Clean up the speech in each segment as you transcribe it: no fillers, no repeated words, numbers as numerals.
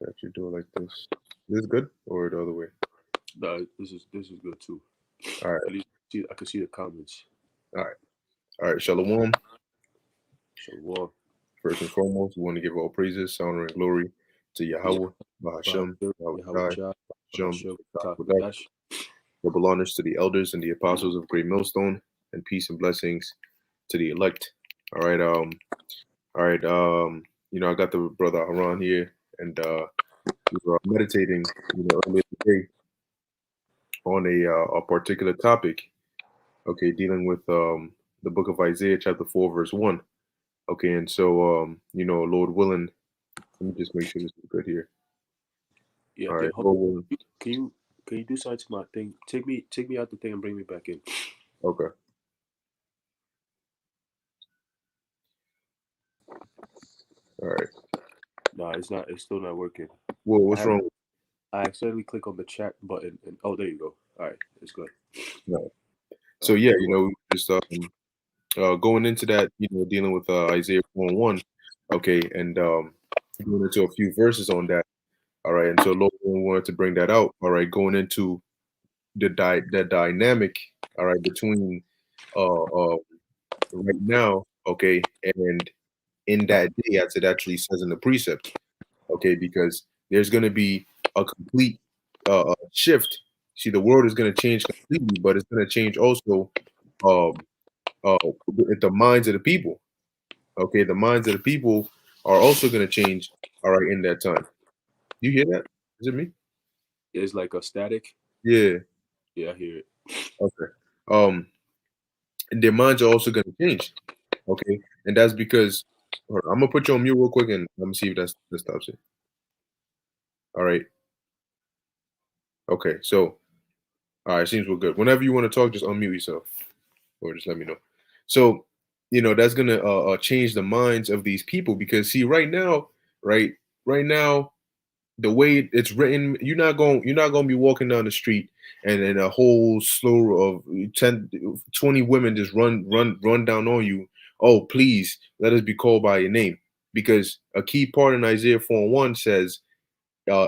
actually do it like this. This is good or the other way? No, this is good too. All right, At least I can see the comments. all right, all right. Shalom. So war, First and foremost, we want to give all praises, honor, and glory to yeah, Yahweh, Bahashem, Bahashem, Yahweh Yahweh Shai, Shah, Shem, Bahashem, Kodash. Takwadash. Double honors to the elders and the apostles of Great Millstone, and peace and blessings to the elect. All right, all right. I got the brother Haran here, and we were meditating, earlier today on a particular topic. Okay, dealing with the book of Isaiah, chapter 4, verse 1. Okay, and so Lord willing, let me just make sure this is good here. Yeah, I All right, think. Lord willing. Can you can you do something to my thing? Take me out the thing and bring me back in. Okay, all right. Nah, it's not. It's still not working. Well, I what's have. wrong? I accidentally click on the chat button and oh, there you go. All right, it's good. No. All So right, yeah, it worked. just going into that, dealing with Isaiah 4:1. Okay, and going into a few verses on that. All right, and so Lord wanted to bring that out. All right, going into the dynamic. All right, between right now. Okay, and in that day, as it actually says in the precept. Okay, because there's going to be a complete shift. See, the world is going to change completely, but it's going to change also um, the minds of the people. Okay, the minds of the people are also going to change. All right, in that time. You hear that? Is it me? It's like a static. Yeah. Yeah, I hear it. Okay. Um, and their minds are also going to change. Okay, and that's because hold on, I'm gonna put you on mute real quick, and let me see if that stops it. All right. Okay. So, all right, seems we're good. Whenever you want to talk, just unmute yourself, or just let me know. So, that's gonna change the minds of these people because see, right, right now, the way it's written, you're not going to be walking down the street and then a whole slew of 10, 20 women just run down on you. Oh, please let us be called by your name, because a key part in Isaiah 4:1 says,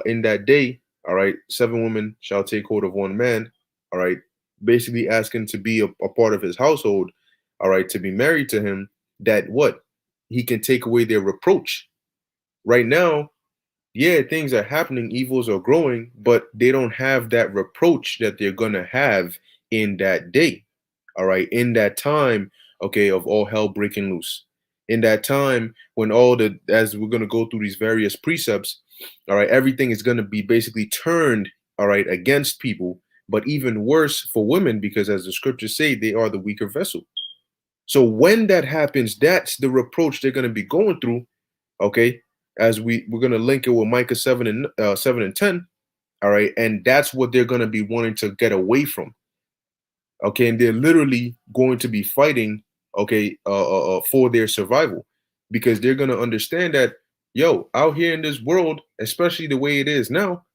in that day, all right, 7 women shall take hold of one man, all right, basically asking to be a part of his household, all right, to be married to him, that what he can take away their reproach. Right now, yeah, things are happening, evils are growing, but they don't have that reproach that they're gonna have in that day. All right, in that time, okay, of all hell breaking loose. In that time when as we're gonna go through these various precepts, all right, everything is gonna be basically turned, all right, against people, but even worse for women, because as the scriptures say, they are the weaker vessel. So when that happens, that's the reproach they're gonna be going through. Okay, as we're gonna link it with Micah 7 and 10. All right, and that's what they're gonna be wanting to get away from. Okay, and they're literally going to be fighting. Okay, for their survival, because they're gonna understand that, yo, out here in this world, especially the way it is now,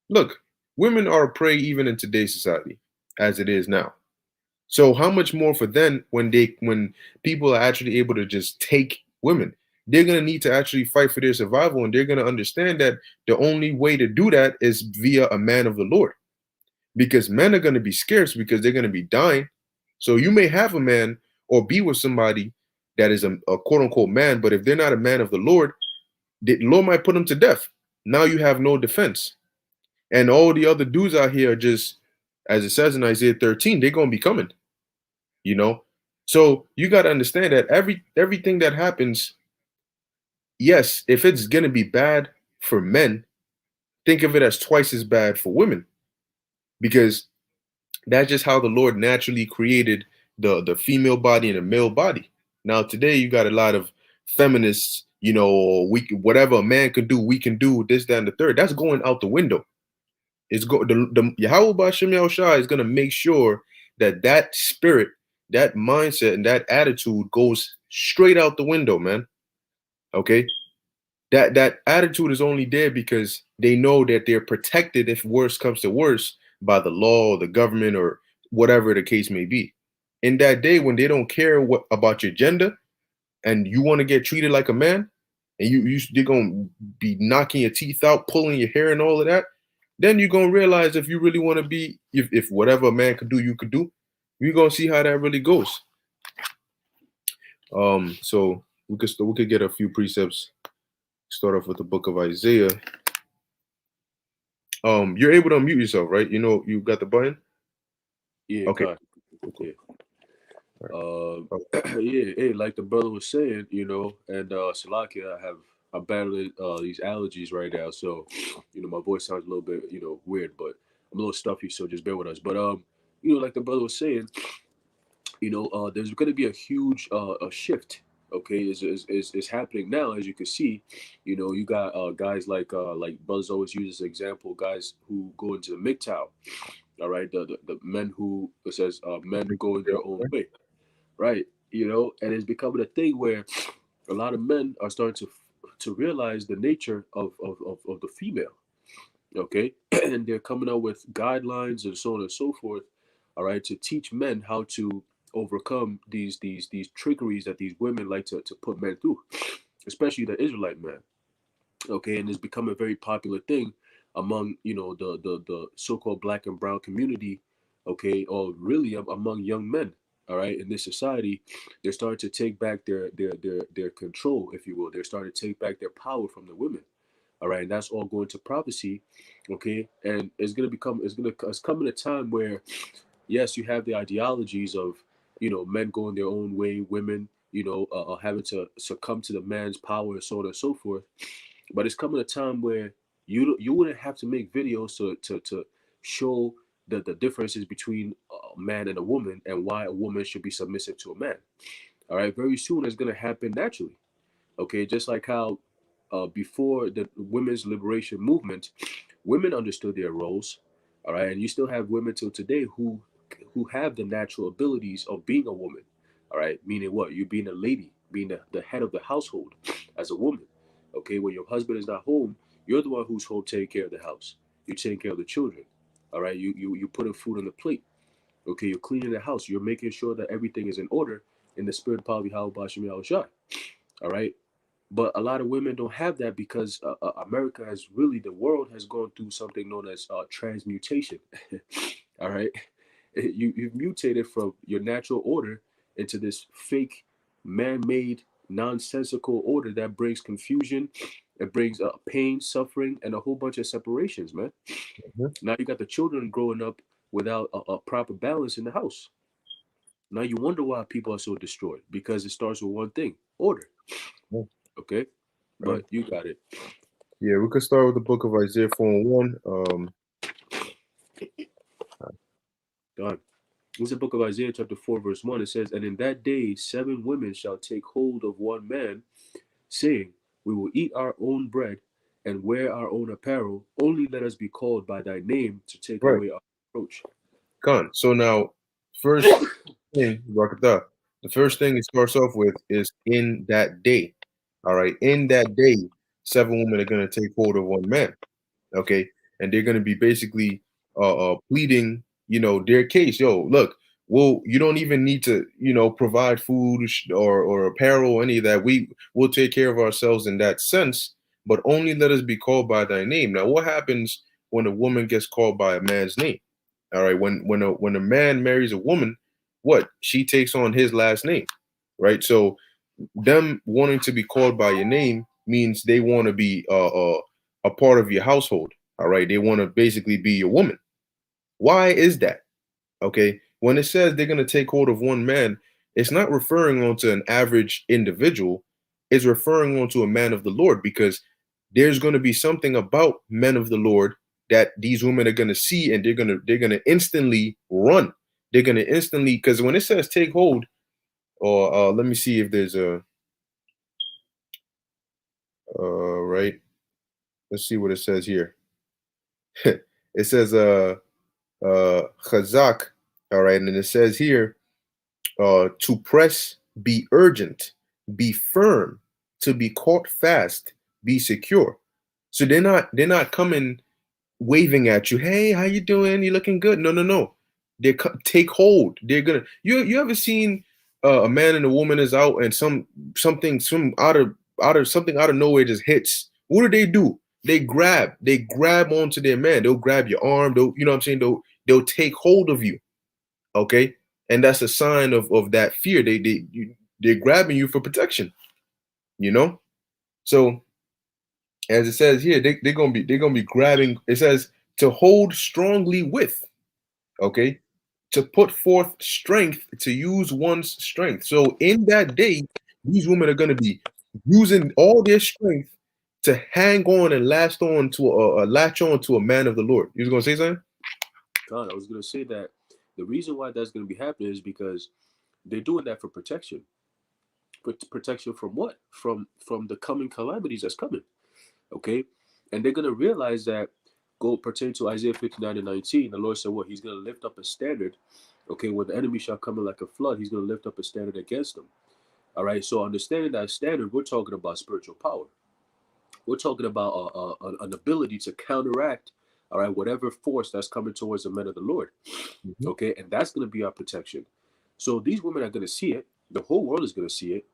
look, women are a prey even in today's society as it is now. So how much more for then when people are actually able to just take women? They're gonna need to actually fight for their survival, and they're gonna understand that the only way to do that is via a man of the Lord, because men are gonna be scarce because they're gonna be dying. So you may have a man or be with somebody that is a quote unquote man, but if they're not a man of the Lord, the Lord might put them to death. Now you have no defense, and all the other dudes out here are just, as it says in Isaiah 13, they're gonna be coming. you know so you got to understand that everything that happens, yes, if it's going to be bad for men, think of it as twice as bad for women, because that's just how the Lord naturally created the female body and the male body. Now today you got a lot of feminists, whatever a man can do, we can do this, that, and the third. That's going out the window. It's go the Yahweh Bashem Yahushua is going to make sure that that spirit, that mindset, and that attitude goes straight out the window, man. Okay, that attitude is only there because they know that they're protected if worse comes to worse by the law or the government or whatever the case may be. In that day when they don't care what about your gender and you want to get treated like a man, and you're gonna be knocking your teeth out, pulling your hair and all of that, then you're gonna realize if you really want to be, if whatever a man could do, you could do, you're gonna see how that really goes. So we could get a few precepts. Start off with the book of Isaiah. You're able to unmute yourself, right? You know, you got the button. Yeah, Okay. God. Cool. Yeah. All right. Yeah, hey, like the brother was saying, and Salakia, I'm battling these allergies right now, so my voice sounds a little bit, weird, but I'm a little stuffy, so just bear with us. But like the brother was saying, there's going to be a huge a shift. Okay, is happening now, as you can see. You got guys like brothers always use this example, guys who go into the MGTOW. All right, the men who, it says men going their own way. Right, and it's becoming a thing where a lot of men are starting to realize the nature of the female. Okay, and they're coming out with guidelines and so on and so forth. All right, to teach men how to overcome these trickeries that these women like to put men through, especially the Israelite man. Okay, and it's become a very popular thing among the so-called black and brown community. Okay, or really among young men. All right, in this society, they're starting to take back their control, if you will. They're starting to take back their power from the women. All right, and that's all going to prophecy. Okay, and it's coming a time where, yes, you have the ideologies of men going their own way, women having to succumb to the man's power and so on and so forth. But it's coming a time where you wouldn't have to make videos to show the differences between a man and a woman, and why a woman should be submissive to a man. All right, very soon it's going to happen naturally. Okay, just like how before the women's liberation movement, women understood their roles. All right, and you still have women till today who have the natural abilities of being a woman. All right, meaning what? You being a lady, being the head of the household as a woman. Okay, when your husband is not home, you're the one who's home taking care of the house. You're taking care of the children. All right, you putting food on the plate. Okay, you're cleaning the house. You're making sure that everything is in order in the spirit of Pavi Halabashim Yahushai. All right, but a lot of women don't have that because America has really, the world has gone through something known as transmutation. All right, you've mutated from your natural order into this fake, man-made, nonsensical order that brings confusion, it brings pain, suffering, and a whole bunch of separations, man. Mhm. Now you got the children growing up without a proper balance in the house. Now you wonder why people are so destroyed, because it starts with one thing: order. Yeah. Okay, but you got it. Yeah, we could start with the book of Isaiah 4 and 1. Done. This is the book of Isaiah, chapter 4, verse 1. It says, "And in that day 7 women shall take hold of one man, saying, We will eat our own bread and wear our own apparel. Only let us be called by thy name to take Right. away our reproach." Gone. So now, first thing, Rakata, the first thing it starts off with is in that day. All right. In that day, 7 women are going to take hold of one man. Okay. And they're going to be basically pleading, their case. Yo, look, well, you don't even need to, provide food or apparel, any of that. We'll take care of ourselves in that sense, but only let us be called by thy name. Now, what happens when a woman gets called by a man's name? All right, when a man marries a woman, what? She takes on his last name, right? So them wanting to be called by your name means they want to be a part of your household. All right, they want to basically be your woman. Why is that? Okay, when it says they're going to take hold of one man, it's not referring on to an average individual. It's referring on to a man of the Lord, because there's going to be something about men of the Lord that these women are going to see, and they're going to instantly run. They're going to instantly, because when it says take hold, or let me see if there's a right. Let's see what it says here. It says chazak, all right, and it says here to press, be urgent, be firm, to be caught fast, be secure. So they're not coming waving at you. Hey, how you doing? You looking good? No, no, no. Take hold. They're gonna. You ever seen a man and a woman is out and some out of nowhere just hits, what do? They grab onto their man. They'll grab your arm. You know what I'm saying? They'll take hold of you. Okay, and that's a sign of that fear. They're grabbing you for protection. You know, so as it says here, they're gonna be grabbing. It says to hold strongly with. Okay, to put forth strength, to use one's strength. So in that day, these women are gonna be using all their strength to hang on and latch on to a man of the Lord. You was gonna say something? God, I was gonna say that the reason why that's gonna be happening is because they're doing that for protection. Protection from what? From the coming calamities that's coming. Okay, and they're gonna realize that. Go pertain to Isaiah 59:19. The Lord said, "What? He's gonna lift up a standard. Okay, when the enemy shall come in like a flood, he's gonna lift up a standard against them." All right. So understanding that standard, we're talking about spiritual power. We're talking about an ability to counteract, all right, whatever force that's coming towards the men of the Lord. Mhm. Okay, and that's going to be our protection. So these women are going to see it. The whole world is going to see it.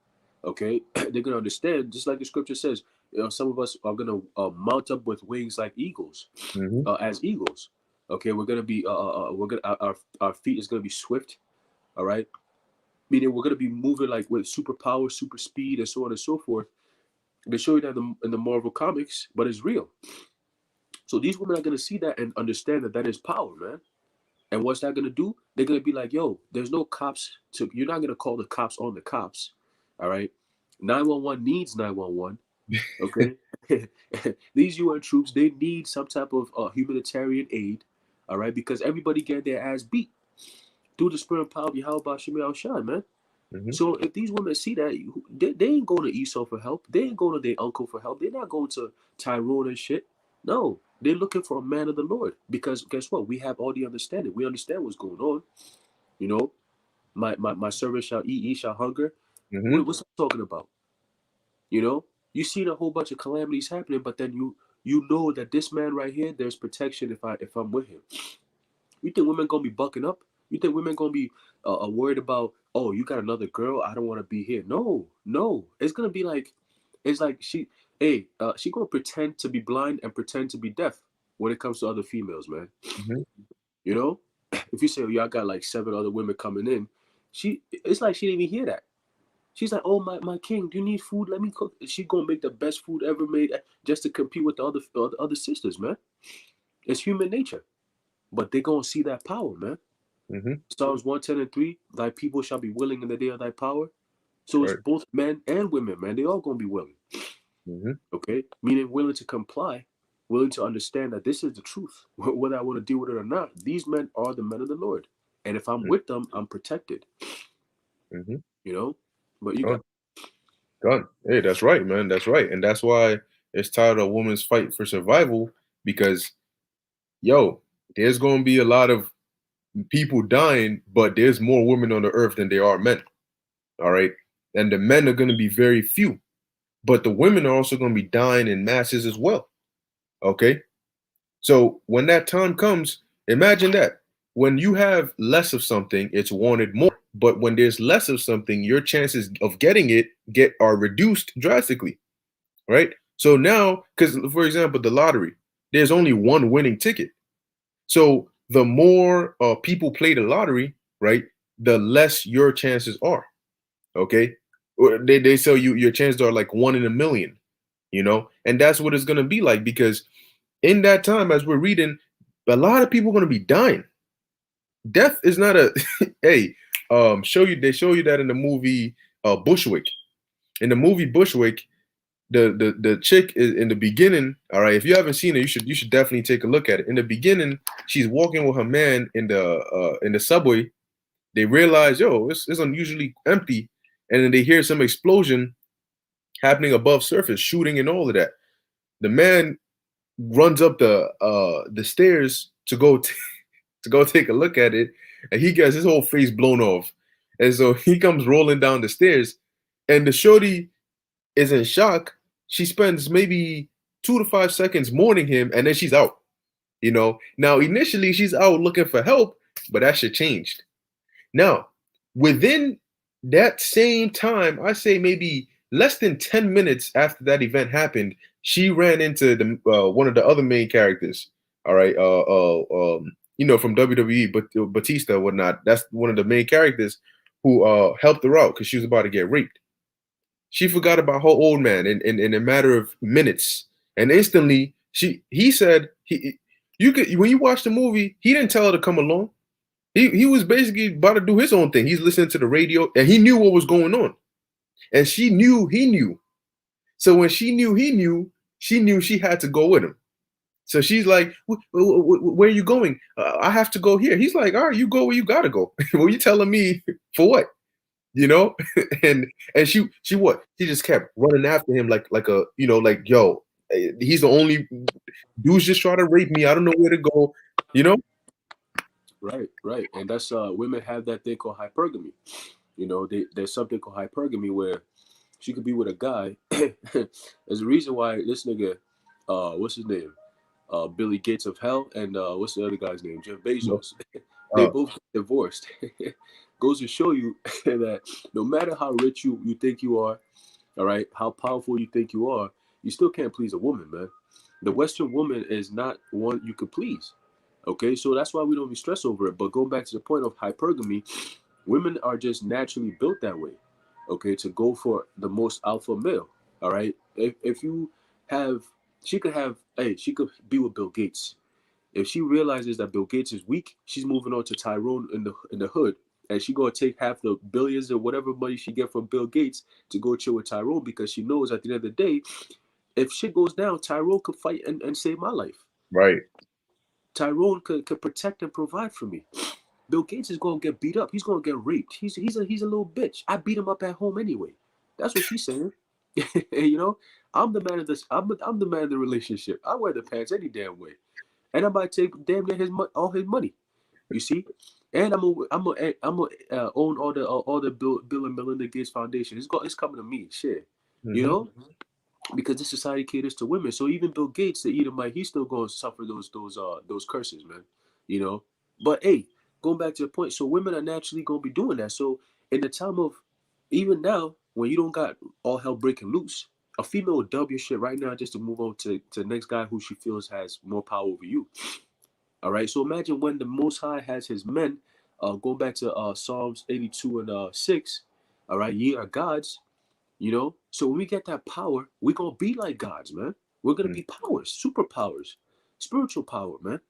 Okay, they're going to understand, just like the scripture says. Some of us are going to mount up with wings like eagles, Mhm. as eagles. Okay, we're going to be, we're going our feet is going to be swift. All right, meaning we're going to be moving like with superpower, super speed, and so on and so forth. They show you that in the Marvel comics, but it's real. So these women are gonna see that and understand that that is power, man. And what's that gonna do? They're gonna be like, "Yo, there's no cops. You're not gonna call the cops on the cops. All right, 911 needs 911. Okay, these UN troops they need some type of humanitarian aid. All right, because everybody get their ass beat through the spirit and power of Yahweh Shemi Al Shai, man. Mhm. So if these women see that, they ain't going to Esau for help. They ain't going to their uncle for help. They're not going to Tyrone and shit. No, they're looking for a man of the Lord. Because guess what? We have all the understanding. We understand what's going on. You know, my servant shall eat, he shall hunger. Mhm. What's I'm talking about? You know, you see a whole bunch of calamities happening, but then you know that this man right here, there's protection if I'm with him. You think women gonna be bucking up? You think women gonna be worried about? Oh, you got another girl? I don't want to be here. No, no. It's gonna be like, it's like she gonna pretend to be blind and pretend to be deaf when it comes to other females, man. Mhm. You know, if you say, oh, yeah, I got like 7 other women coming in, it's like she didn't even hear that. She's like, oh my king, do you need food? Let me cook. She gonna make the best food ever made just to compete with the other sisters, man. It's human nature, but they gonna see that power, man. Mhm. Psalms 110:3, thy people shall be willing in the day of thy power. So it's Right. both men and women, man. They all gonna be willing. Mhm. Okay? Meaning willing to comply, willing to understand that this is the truth. Whether I want to deal with it or not. These men are the men of the Lord. And if I'm with them, I'm protected. Mhm. You know? But you got Done. Done. Hey, that's right, man. That's right, and that's why it's titled "A Woman's Fight for Survival" because, yo, there's gonna be a lot of people dying, but there's more women on the earth than there are men. All right, and the men are gonna be very few, but the women are also gonna be dying in masses as well. Okay, so when that time comes, imagine that when you have less of something, it's wanted more. But when there's less of something, your chances of getting it get are reduced drastically, right? So now, because for example, the lottery, there's only one winning ticket. So the more people play the lottery, right, the less your chances are. Okay, they tell you your chances are like 1 in a million, and that's what it's gonna be like because in that time, as we're reading, a lot of people are gonna be dying. Death is not a hey. They show you that in the movie Bushwick. In the movie Bushwick, the chick is in the beginning. All right, if you haven't seen it, you should definitely take a look at it. In the beginning, she's walking with her man in the subway. They realize, yo, it's unusually empty, and then they hear some explosion happening above surface, shooting and all of that. The man runs up the stairs to go to go take a look at it, and he gets his whole face blown off. And so he comes rolling down the stairs, and the shorty is in shock. She spends maybe 2 to 5 seconds mourning him, and then she's out. Now initially she's out looking for help, but that shit changed. Now, within that same time, I say maybe Less than 10 minutes after that event happened, she ran into the one of the other main characters. All right, from WWE, but Batista or whatnot. That's one of the main characters who helped her out because she was about to get raped. She forgot about her old man in a matter of minutes, and instantly he said you could when you watch the movie, he didn't tell her to come along. He was basically about to do his own thing. He's listening to the radio, and he knew what was going on, and she knew he knew. So when she knew he knew, she knew she had to go with him. So she's like, "Where are you going? I have to go here." He's like, "All right, you go where you gotta go." Well, you telling me for what? You know? and she what? She just kept running after him like a like yo, he's the only dudes just try to rape me. I don't know where to go. You know? Right. And that's women have that thing called hypergamy. There's something called hypergamy where she could be with a guy. There's a reason why this nigga, what's his name? Billy Gates of Hell, and what's the other guy's name? Jeff Bezos. They both divorced. Goes to show you that no matter how rich you think you are, all right, how powerful you think you are, you still can't please a woman, man. The Western woman is not one you could please. Okay, so that's why we don't be stressed over it. But going back to the point of hypergamy, women are just naturally built that way. Okay, to go for the most alpha male. All right, if you have, she could be with Bill Gates. If she realizes that Bill Gates is weak, she's moving on to Tyrone in the hood, and she gonna take half the billions or whatever money she get from Bill Gates to go chill with Tyrone because she knows at the end of the day, if shit goes down, Tyrone could fight and save my life. Right. Tyrone could protect and provide for me. Bill Gates is gonna get beat up. He's gonna get raped. He's a little bitch. I beat him up at home anyway. That's what she's saying. I'm the man of this. I'm the man of the relationship. I wear the pants any damn way, and I might take damn near all his money. You see, and I'm own all the Bill and Melinda Gates Foundation. It's coming to me. Shit, because this society caters to women. So even Bill Gates, the Edomite, he's still going to suffer those curses, man. But hey, going back to the point, so women are naturally going to be doing that. So in the time of, even now, when you don't got all hell breaking loose, a female will dub your shit right now just to move on to the next guy who she feels has more power over you. All right. So imagine when the Most High has his men, going back to Psalms 82 and 6. All right, ye are gods. So when we get that power, we're gonna be like gods, man. We're gonna be powers, superpowers, spiritual power, man.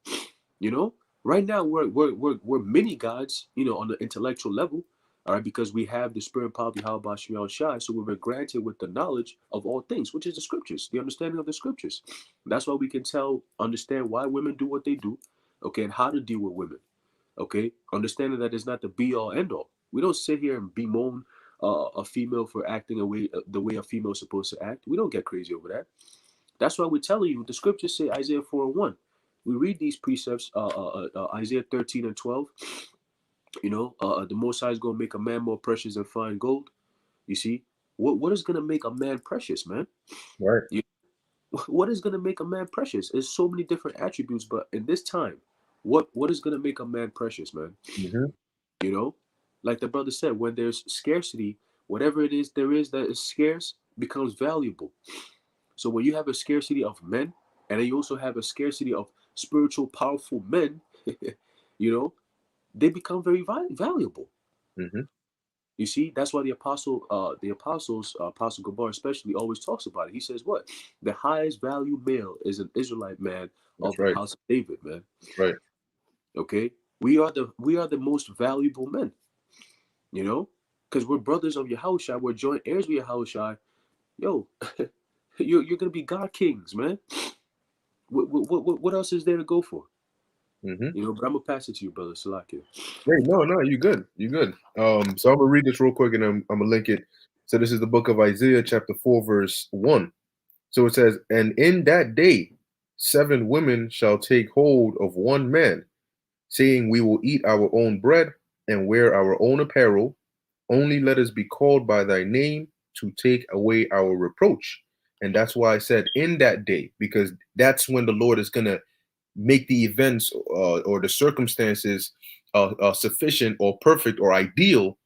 Right now we're mini gods, on the intellectual level, all right, because we have the spirit power of Yahweh Shai, so we've been granted with the knowledge of all things, which is the scriptures, the understanding of the scriptures. That's why we can understand why women do what they do, okay, and how to deal with women, okay, understanding that it's not the be all end all. We don't sit here and bemoan a female for acting the way a female is supposed to act. We don't get crazy over that. That's why we're telling you. The scriptures say Isaiah 4:1. We read these precepts, Isaiah 13 and 12. The Most High is going to make a man more precious than fine gold. You see, what is going to make a man precious, man? Right. What is going to make a man precious? There's so many different attributes, but in this time, what is going to make a man precious, man? Like the brother said, when there's scarcity, whatever it is there is that is scarce becomes valuable. So when you have a scarcity of men, and then you also have a scarcity of spiritual, powerful men, they become very valuable. You see, that's why the apostles, Apostle Gabar especially, always talks about it. He says, "What the highest value male is an Israelite man of the house of David, man." Right. Okay, we are the most valuable men. Because we're brothers of Yahushua, we're joint heirs with Yahushua. Yo, you're gonna be God kings, man. What else is there to go for? But I'm gonna pass it to you, brother Salakia. Wait, no, you good. So I'm gonna read this real quick and I'm gonna link it. So this is the book of Isaiah, chapter 4, verse 1. So it says, "And in that day 7 women shall take hold of one man, saying, We will eat our own bread and wear our own apparel. Only let us be called by thy name to take away our reproach." And that's why I said in that day, because that's when the Lord is going to make the events or the circumstances sufficient or perfect or ideal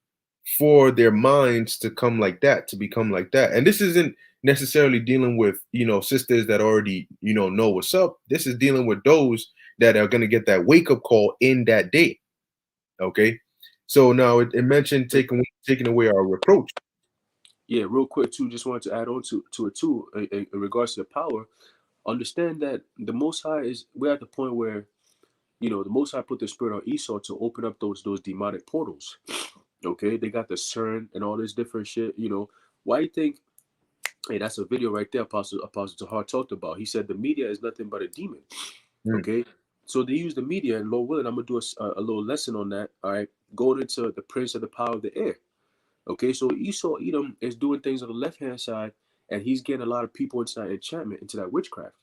for their minds to come like that, to become like that. And this isn't necessarily dealing with, sisters that already, know what's up. This is dealing with those that are going to get that wake up call in that day. Okay. So now it mentioned taking away our reproach. Yeah, real quick too. Just wanted to add on to it too in regards to the power. Understand that the Most High we're at the point where the Most High put the spirit on Esau to open up those demonic portals. Okay, they got the CERN and all this different shit. Why you think? Hey, that's a video right there. Apostle Tahar talked about. He said the media is nothing but a demon. Okay, so they use the media, and Lord willing, I'm gonna do a little lesson on that. All right, going into the prince of the power of the air. Okay, so Esau Edom is doing things on the left hand side, and he's getting a lot of people into that enchantment, into that witchcraft.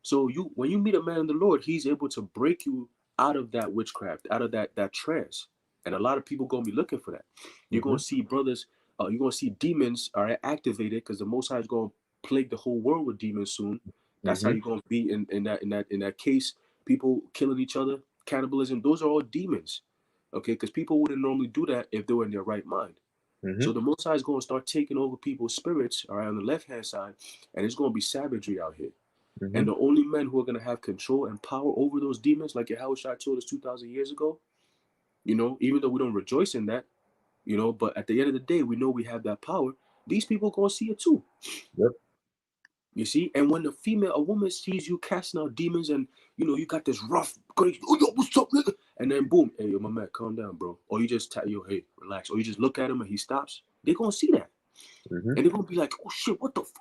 So when you meet a man in the Lord, he's able to break you out of that witchcraft, out of that trance. And a lot of people gonna be looking for that. You're gonna see brothers, you're gonna see demons are activated because the Most High is gonna plague the whole world with demons soon. That's how you're gonna be in that case. People killing each other, cannibalism. Those are all demons. Okay, because people wouldn't normally do that if they were in their right mind. So the Most High is going to start taking over people's spirits, all right, on the left-hand side, and it's going to be savagery out here. And the only men who are going to have control and power over those demons, like Yahushua told us 2,000 years ago, even though we don't rejoice in that, but at the end of the day, we know we have that power. These people are going to see it too. Yep. You see? And when a woman sees you casting out demons and, you got this rough, crazy, oh, yo, what's up, nigga? And then boom, hey, yo, my man, calm down, bro. Or you just tell yo, hey, relax. Or you just look at him and he stops. They're going to see that. And they're going to be like, oh, shit, what the fuck?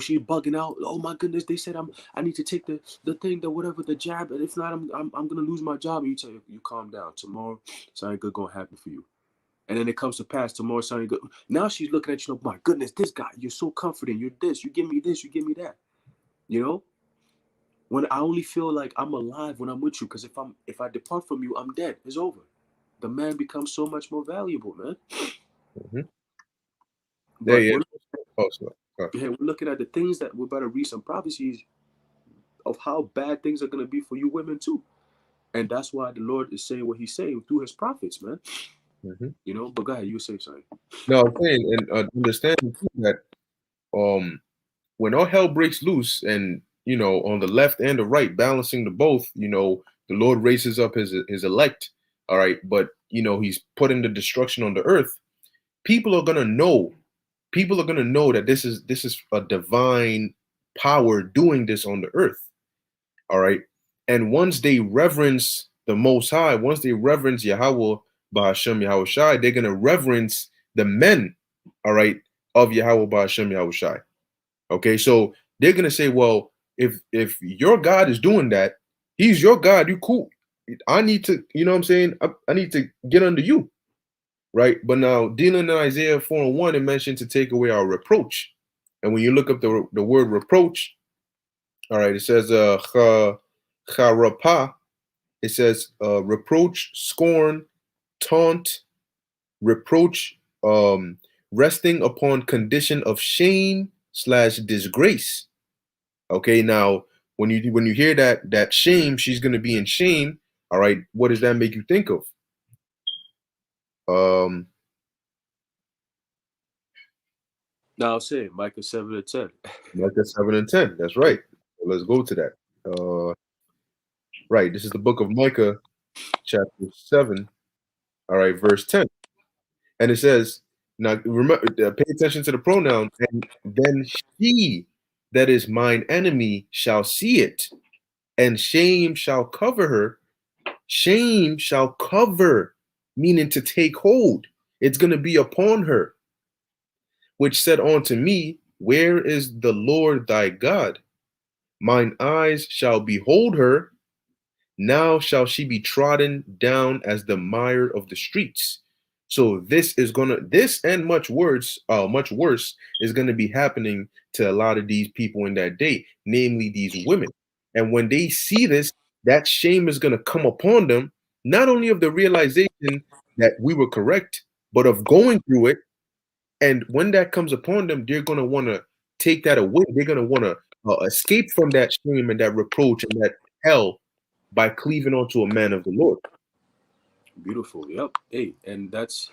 She's bugging out. Oh my goodness! They said I need to take the thing, the jab, and if not, I'm gonna lose my job. And you tell you calm down. Tomorrow, something good gonna happen for you. And then it comes to pass. Tomorrow, something good. Now she's looking at you. My goodness, this guy, you're so comforting. You're this. You give me this. You give me that. When I only feel like I'm alive when I'm with you, because if I depart from you, I'm dead. It's over. The man becomes so much more valuable, man. But we're looking at the things that we're about to read some prophecies of how bad things are going to be for you women too. And that's why the Lord is saying what he's saying through his prophets, man. But go ahead, you were saying something. No, I'm saying, and understanding that when all hell breaks loose and, on the left and the right, balancing the both, the Lord raises up his elect. All right. But, he's putting the destruction on the earth. People are going to know that this is a divine power doing this on the earth. All right. And once they reverence the Most High, once they reverence Yahweh, Bahashem Yahweh Shai, they're going to reverence the men, all right, of Yahweh, Bahashem Yahweh Shai. Okay. So they're going to say, well, if your God is doing that, he's your God, you cool. I need to, you know what I'm saying? I need to get under you. Right. But now dealing in Isaiah 4:1, it mentioned to take away our reproach. And when you look up the word reproach, all right, it says charapa. It says reproach, scorn, taunt, reproach, resting upon condition of shame/disgrace. Okay, now when you hear that shame, she's gonna be in shame. All right, what does that make you think of? Now I'll say Micah 7:10. Micah 7:10. That's right. Let's go to that. Right. This is the book of Micah, chapter 7. All right, verse 10. And it says, now remember, pay attention to the pronoun. And then she that is mine enemy shall see it, and shame shall cover her. Shame shall cover, meaning to take hold. It's going to be upon her, which said unto me, where is the Lord thy God? Mine eyes shall behold her. Now shall she be trodden down as the mire of the streets. So this and much worse is gonna be happening to a lot of these people in that day, namely these women. And when they see this, that shame is gonna come upon them, not only of the realization that we were correct, but of going through it. And when that comes upon them, they're gonna want to take that away. They're gonna want to escape from that shame and that reproach and that hell by cleaving onto a man of the Lord. Beautiful. Yep. Hey, and that's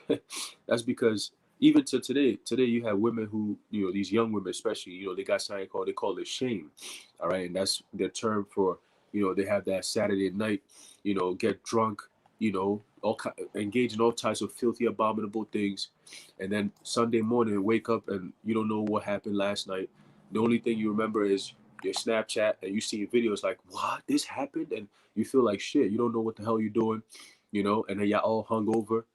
that's because even to today you have women who, these young women especially, they got something they call it shame. All right. And that's their term for, they have that Saturday night, get drunk, engage in all types of filthy, abominable things. And then Sunday morning wake up and you don't know what happened last night. The only thing you remember is your Snapchat, and you see videos like, what, this happened? And you feel like shit. You don't know what the hell you're doing, and then y'all all hung over,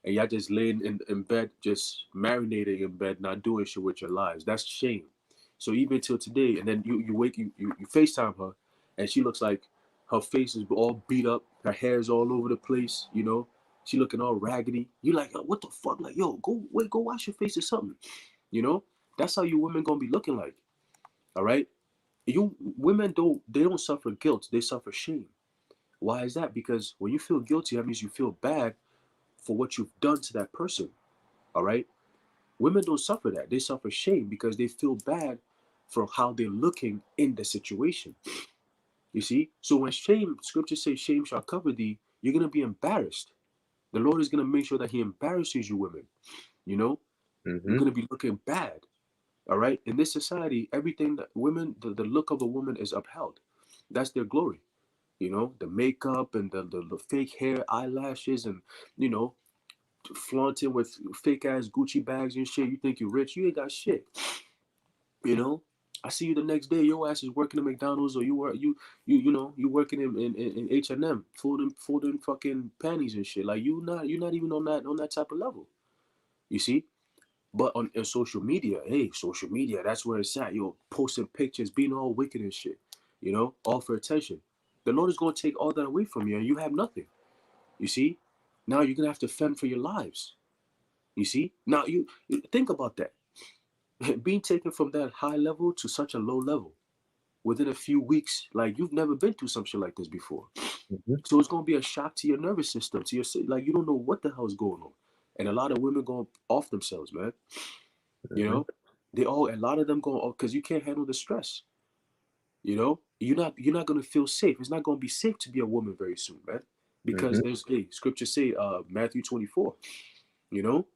and y'all just laying in bed, just marinating in bed, not doing shit with your lives. That's shame. So even till today, and then you wake, you FaceTime her, and she looks like her face is all beat up, her hair's all over the place, she looking all raggedy. You like, what the fuck? Like, yo, go wash your face or something. You know, that's how you women gonna be looking like. All right, you women don't suffer guilt, they suffer shame. Why is that? Because when you feel guilty, that means you feel bad for what you've done to that person. All right? Women don't suffer that. They suffer shame because they feel bad for how they're looking in the situation. You see? So when scripture says shame shall cover thee, you're going to be embarrassed. The Lord is going to make sure that He embarrasses you, women. You know? You're Mm-hmm. going to be looking bad. All right? In this society, everything that women, the look of a woman is upheld. That's their glory. The makeup and the fake hair, eyelashes, and you know, flaunting with fake ass Gucci bags and shit. You think you're rich? You ain't got shit. You know. I see you the next day. Your ass is working at McDonald's, or you working in H&M, folding fucking panties and shit. Like you're not even on that type of level. You see. But on social media, hey, social media, that's where it's at. You're posting pictures, being all wicked and shit. All for attention. The Lord is going to take all that away from you, and you have nothing. You see. Now you're gonna have to fend for your lives. You see? Now you think about that. Being taken from that high level to such a low level within a few weeks, like you've never been through some shit like this before. Mm-hmm. So it's gonna be a shock to your nervous system, to your like you don't know what the hell is going on. And a lot of women going off themselves, man. You Mm-hmm. know? A lot of them going off because you can't handle the stress. You're not gonna feel safe. It's not gonna be safe to be a woman very soon, man. Because Mm-hmm. there's scripture say, Matthew 24, you know,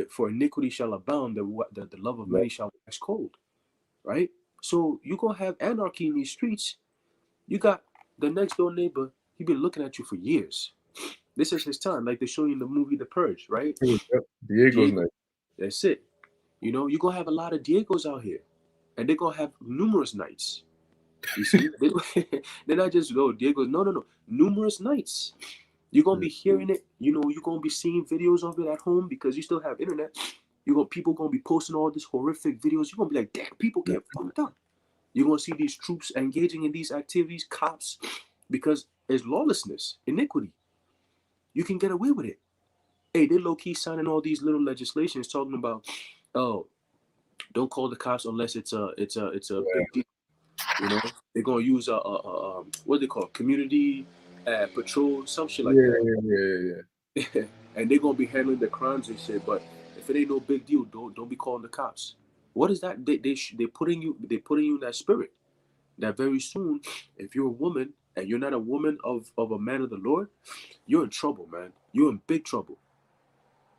for iniquity shall abound, the love of Yep. many shall wax cold, right? So you're gonna have anarchy in these streets. You got the next door neighbor, he been looking at you for years. This is his time, like they show you in the movie The Purge, right? Yep. Diego's Diego, nice. that's it. You're gonna have a lot of Diegos out here, and they're gonna have numerous nights. You see, they're not just Diegos. No, no, no. Numerous nights. You're gonna be hearing it. You're gonna be seeing videos of it at home because you still have internet. People gonna be posting all these horrific videos. You're gonna be like, damn, people get fucked up. You're gonna see these troops engaging in these activities, cops, because there's lawlessness, iniquity. You can get away with it. Hey, they low key signing all these little legislations talking about, oh, don't call the cops unless it's a big deal. They're gonna use what they call community patrol, some shit like Yeah, that. yeah, yeah, yeah. And they're gonna be handling the crimes and shit. But if it ain't no big deal, don't be calling the cops. What is that? They're putting you in that spirit. That very soon, if you're a woman and you're not a woman of a man of the Lord, you're in trouble, man. You're in big trouble.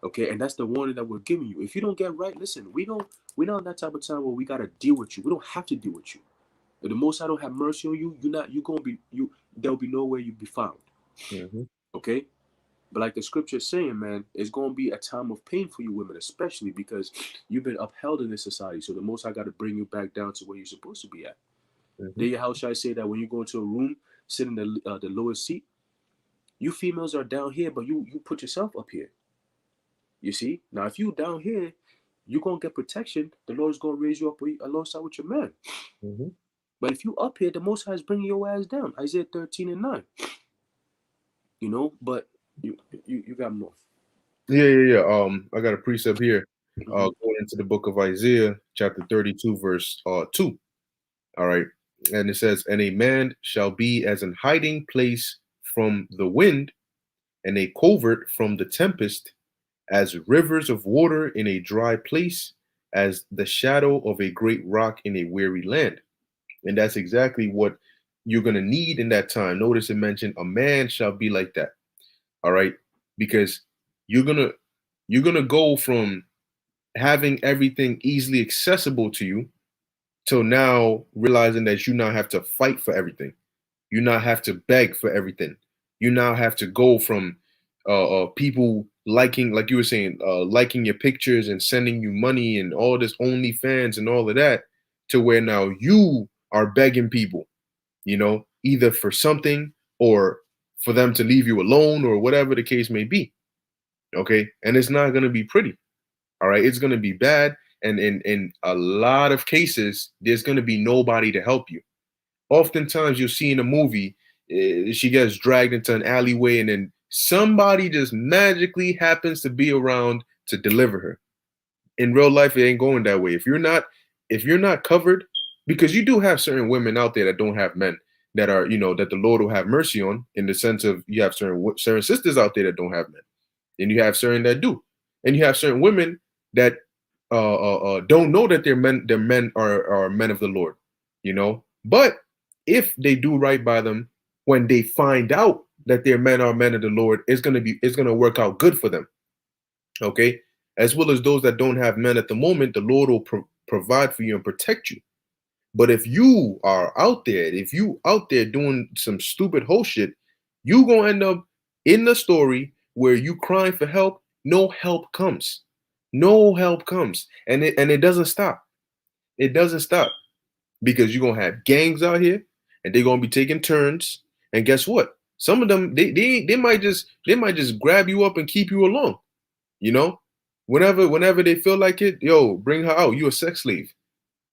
Okay, and that's the warning that we're giving you. If you don't get right, listen, we're not in that type of time where we gotta deal with you. We don't have to deal with you. If the Most High don't have mercy on you, you're gonna be you. There'll be nowhere you be found. Mm-hmm. Okay, but like the scripture is saying, man, it's going to be a time of pain for you women, especially because you've been upheld in this society. So the most I got to bring you back down to where you're supposed to be at. Mm-hmm. There, how should I say that when you go into a room, sit in the lowest seat, you females are down here, but you put yourself up here. You see? Now, if you down here, you're going to get protection. The Lord's going to raise you up alongside with your man. Mm-hmm. But if you up here, the Most High is bringing your ass down. Isaiah 13:9. But you got more. Yeah, yeah, yeah. I got a precept here. Mm-hmm. Going into the book of Isaiah, chapter 32, verse 2. All right. And it says, and a man shall be as an hiding place from the wind, and a covert from the tempest, as rivers of water in a dry place, as the shadow of a great rock in a weary land. And that's exactly what you're going to need in that time. Notice it mentioned a man shall be like that. All right, because you're gonna you're gonna go from having everything easily accessible to you till now realizing that you now have to fight for everything. You now have to beg for everything. You now have to go from people liking, like you were saying, liking your pictures and sending you money and all this OnlyFans and all of that, to where now you are begging people, either for something or for them to leave you alone or whatever the case may be. Okay. And it's not going to be pretty. All right. It's going to be bad. And in a lot of cases, there's going to be nobody to help you. Oftentimes, you'll see in a movie, she gets dragged into an alleyway, and then somebody just magically happens to be around to deliver her. In real life, it ain't going that way. If you're not covered, because you do have certain women out there that don't have men that are, that the Lord will have mercy on, in the sense of you have certain sisters out there that don't have men, and you have certain that do, and you have certain women that don't know that their men are men of the Lord, But if they do right by them, when they find out that their men are men of the Lord, it's gonna work out good for them. Okay, as well as those that don't have men at the moment, the Lord will provide for you and protect you. But if you out there doing some stupid whole shit, you gonna end up in the story where you crying for help. No help comes. No help comes, and it doesn't stop. It doesn't stop because you're gonna have gangs out here, and they're gonna be taking turns. And guess what? Some of them they might just grab you up and keep you along. You know, whenever they feel like it, yo, bring her out. You a sex slave.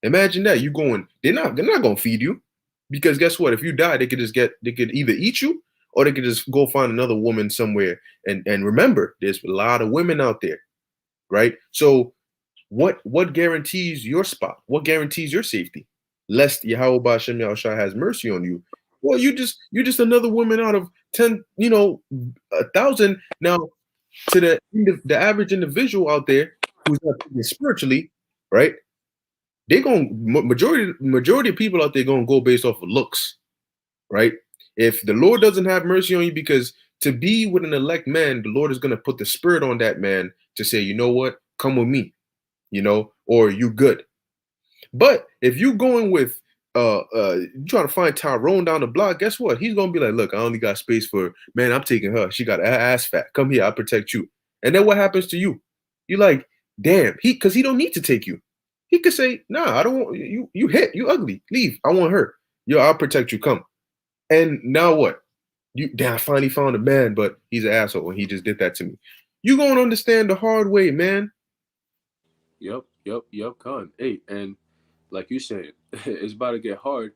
Imagine that. You going, they're not gonna feed you. Because guess what? If you die, they could either eat you or they could just go find another woman somewhere. And remember, there's a lot of women out there, right? So what guarantees your spot? What guarantees your safety? Lest Yahweh Bashem Yahushua has mercy on you. Well, you're just another woman out of 10, 1,000. Now, to the average individual out there who's not thinking spiritually, right? They're going majority of people out there gonna go based off of looks, right? If the Lord doesn't have mercy on you, because to be with an elect man, the Lord is gonna put the spirit on that man to say, you know what, come with me, or you good. But if you going with you trying to find Tyrone down the block, guess what? He's gonna be like, look, I only got space for, man, I'm taking her. She got ass fat. Come here, I'll protect you. And then what happens to you? You like, damn, because he don't need to take you. He could say, nah, I don't want you, you ugly. Leave. I want her. Yo, I'll protect you. Come. And now what? Damn, I finally found a man, but he's an asshole and he just did that to me. You gonna understand the hard way, man. Yep, Con. Hey, and like you said, it's about to get hard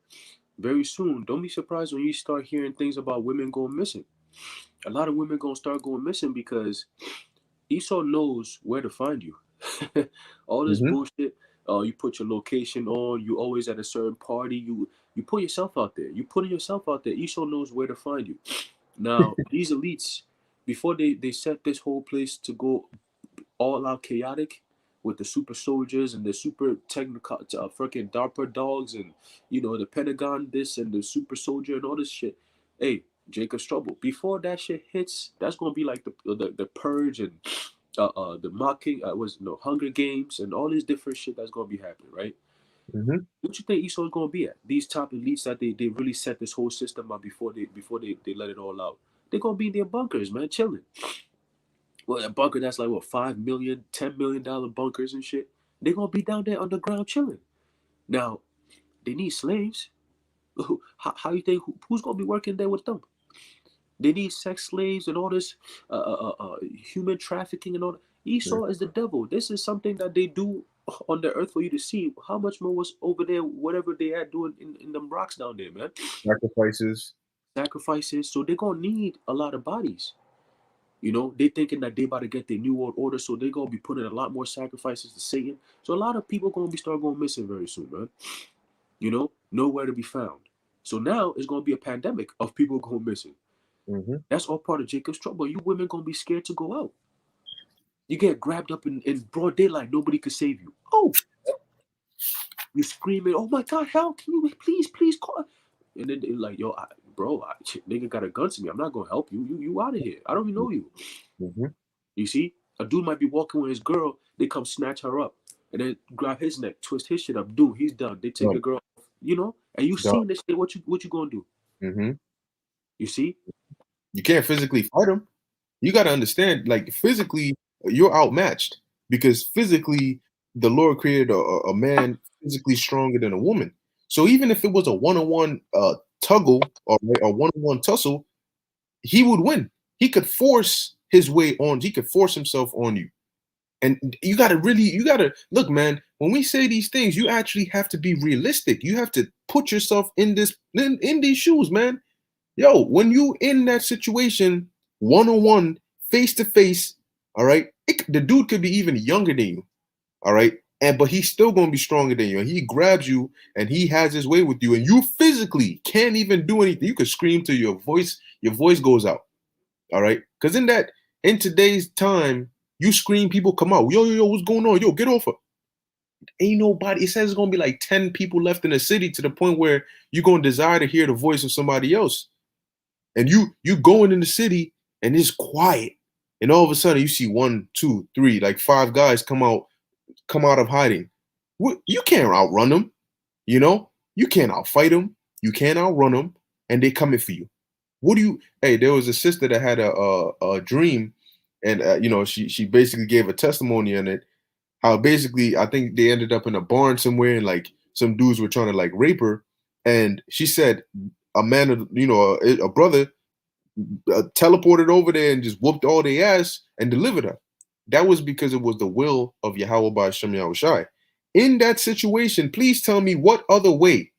very soon. Don't be surprised when you start hearing things about women going missing. A lot of women gonna start going missing because Esau knows where to find you. All this Hmm. bullshit. You put your location on. You always at a certain party. You put yourself out there. You putting yourself out there. Esau knows where to find you. Now these elites, before they set this whole place to go all out chaotic with the super soldiers and the super technical freaking DARPA dogs and the Pentagon this and the super soldier and all this shit. Hey, Jacob's trouble. Before that shit hits, that's gonna be like the purge and the mocking was no Hunger Games and all this different shit that's gonna be happening, right? Hmm. What you think Esau's gonna be at? These top elites that they really set this whole system up before they let it all out. They're gonna be in their bunkers, man, chilling. Well, a bunker that's like what, 5 million, $10 million bunkers and shit. They're gonna be down there underground chilling. Now, they need slaves. How you think who's gonna be working there with them? They need sex slaves and all this human trafficking and all that. Esau is the devil. This is something that they do on the earth for you to see. How much more was over there, whatever they are doing in them rocks down there, man? Sacrifices. Sacrifices. So they're gonna need a lot of bodies. They thinking that they about to get their new world order, so they're gonna be putting a lot more sacrifices to Satan. So a lot of people gonna be start going missing very soon, man. Nowhere to be found. So now it's gonna be a pandemic of people going missing. Hmm. That's all part of Jacob's trouble. You women gonna be scared to go out. You get grabbed up in broad daylight, nobody could save you. Oh, you're screaming, oh my God, help, can you please call? And then they're like, yo, bro, nigga got a gun to me. I'm not gonna help you. You out of here. I don't even know you. Mm-hmm. You see, a dude might be walking with his girl. They come snatch her up and then grab his neck, twist his shit up. Dude, he's done. They take the girl, you know, and you Done. seen this shit. What you gonna do? Mm-hmm. You see? You can't physically fight them. You got to understand, like physically, you're outmatched because physically, the Lord created a man physically stronger than a woman. So even if it was a one-on-one tuggle or a one-on-one tussle, he would win. He could force his way on. He could force himself on you. And you got to look, man, when we say these things, you actually have to be realistic. You have to put yourself in these shoes, man. Yo, when you in that situation, one-on-one, face to face, all right, the dude could be even younger than you, all right, but he's still gonna be stronger than you, and he grabs you and he has his way with you, and you physically can't even do anything. You could scream till your voice goes out, all right, because in today's time, you scream, people come out, yo, what's going on? Yo, get off her. Ain't nobody. It says it's gonna be like 10 people left in the city to the point where you're gonna desire to hear the voice of somebody else. And you going in the city and it's quiet, and all of a sudden you see 1, 2, 3, like 5 guys come out of hiding. You can't outrun them, you know. You can't outfight them. You can't outrun them, and they coming for you. What do you? Hey, there was a sister that had a dream, and she basically gave a testimony on it. How basically I think they ended up in a barn somewhere, and like some dudes were trying to like rape her, and she said a man, a brother teleported over there and just whooped all their ass and delivered her. That was because it was the will of Yahweh Ba'ashem Yahushai. In that situation, please tell me what other way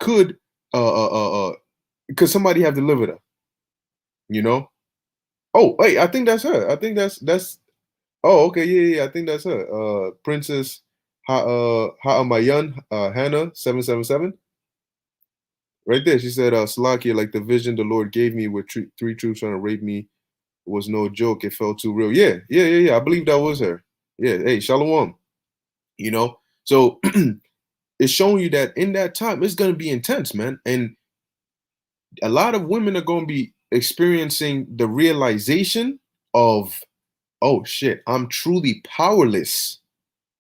could somebody have delivered her? You know? Oh, wait, I think that's her. I think that's oh, okay, yeah, I think that's her. Princess Ha'amayan Hannah 777. Right there, she said, Salakia, like the vision the Lord gave me with three troops trying to rape me was no joke. It felt too real. Yeah. I believe that was her. Yeah, hey, Shalom. So it's showing you that in that time, it's going to be intense, man. And a lot of women are going to be experiencing the realization of, oh, shit, I'm truly powerless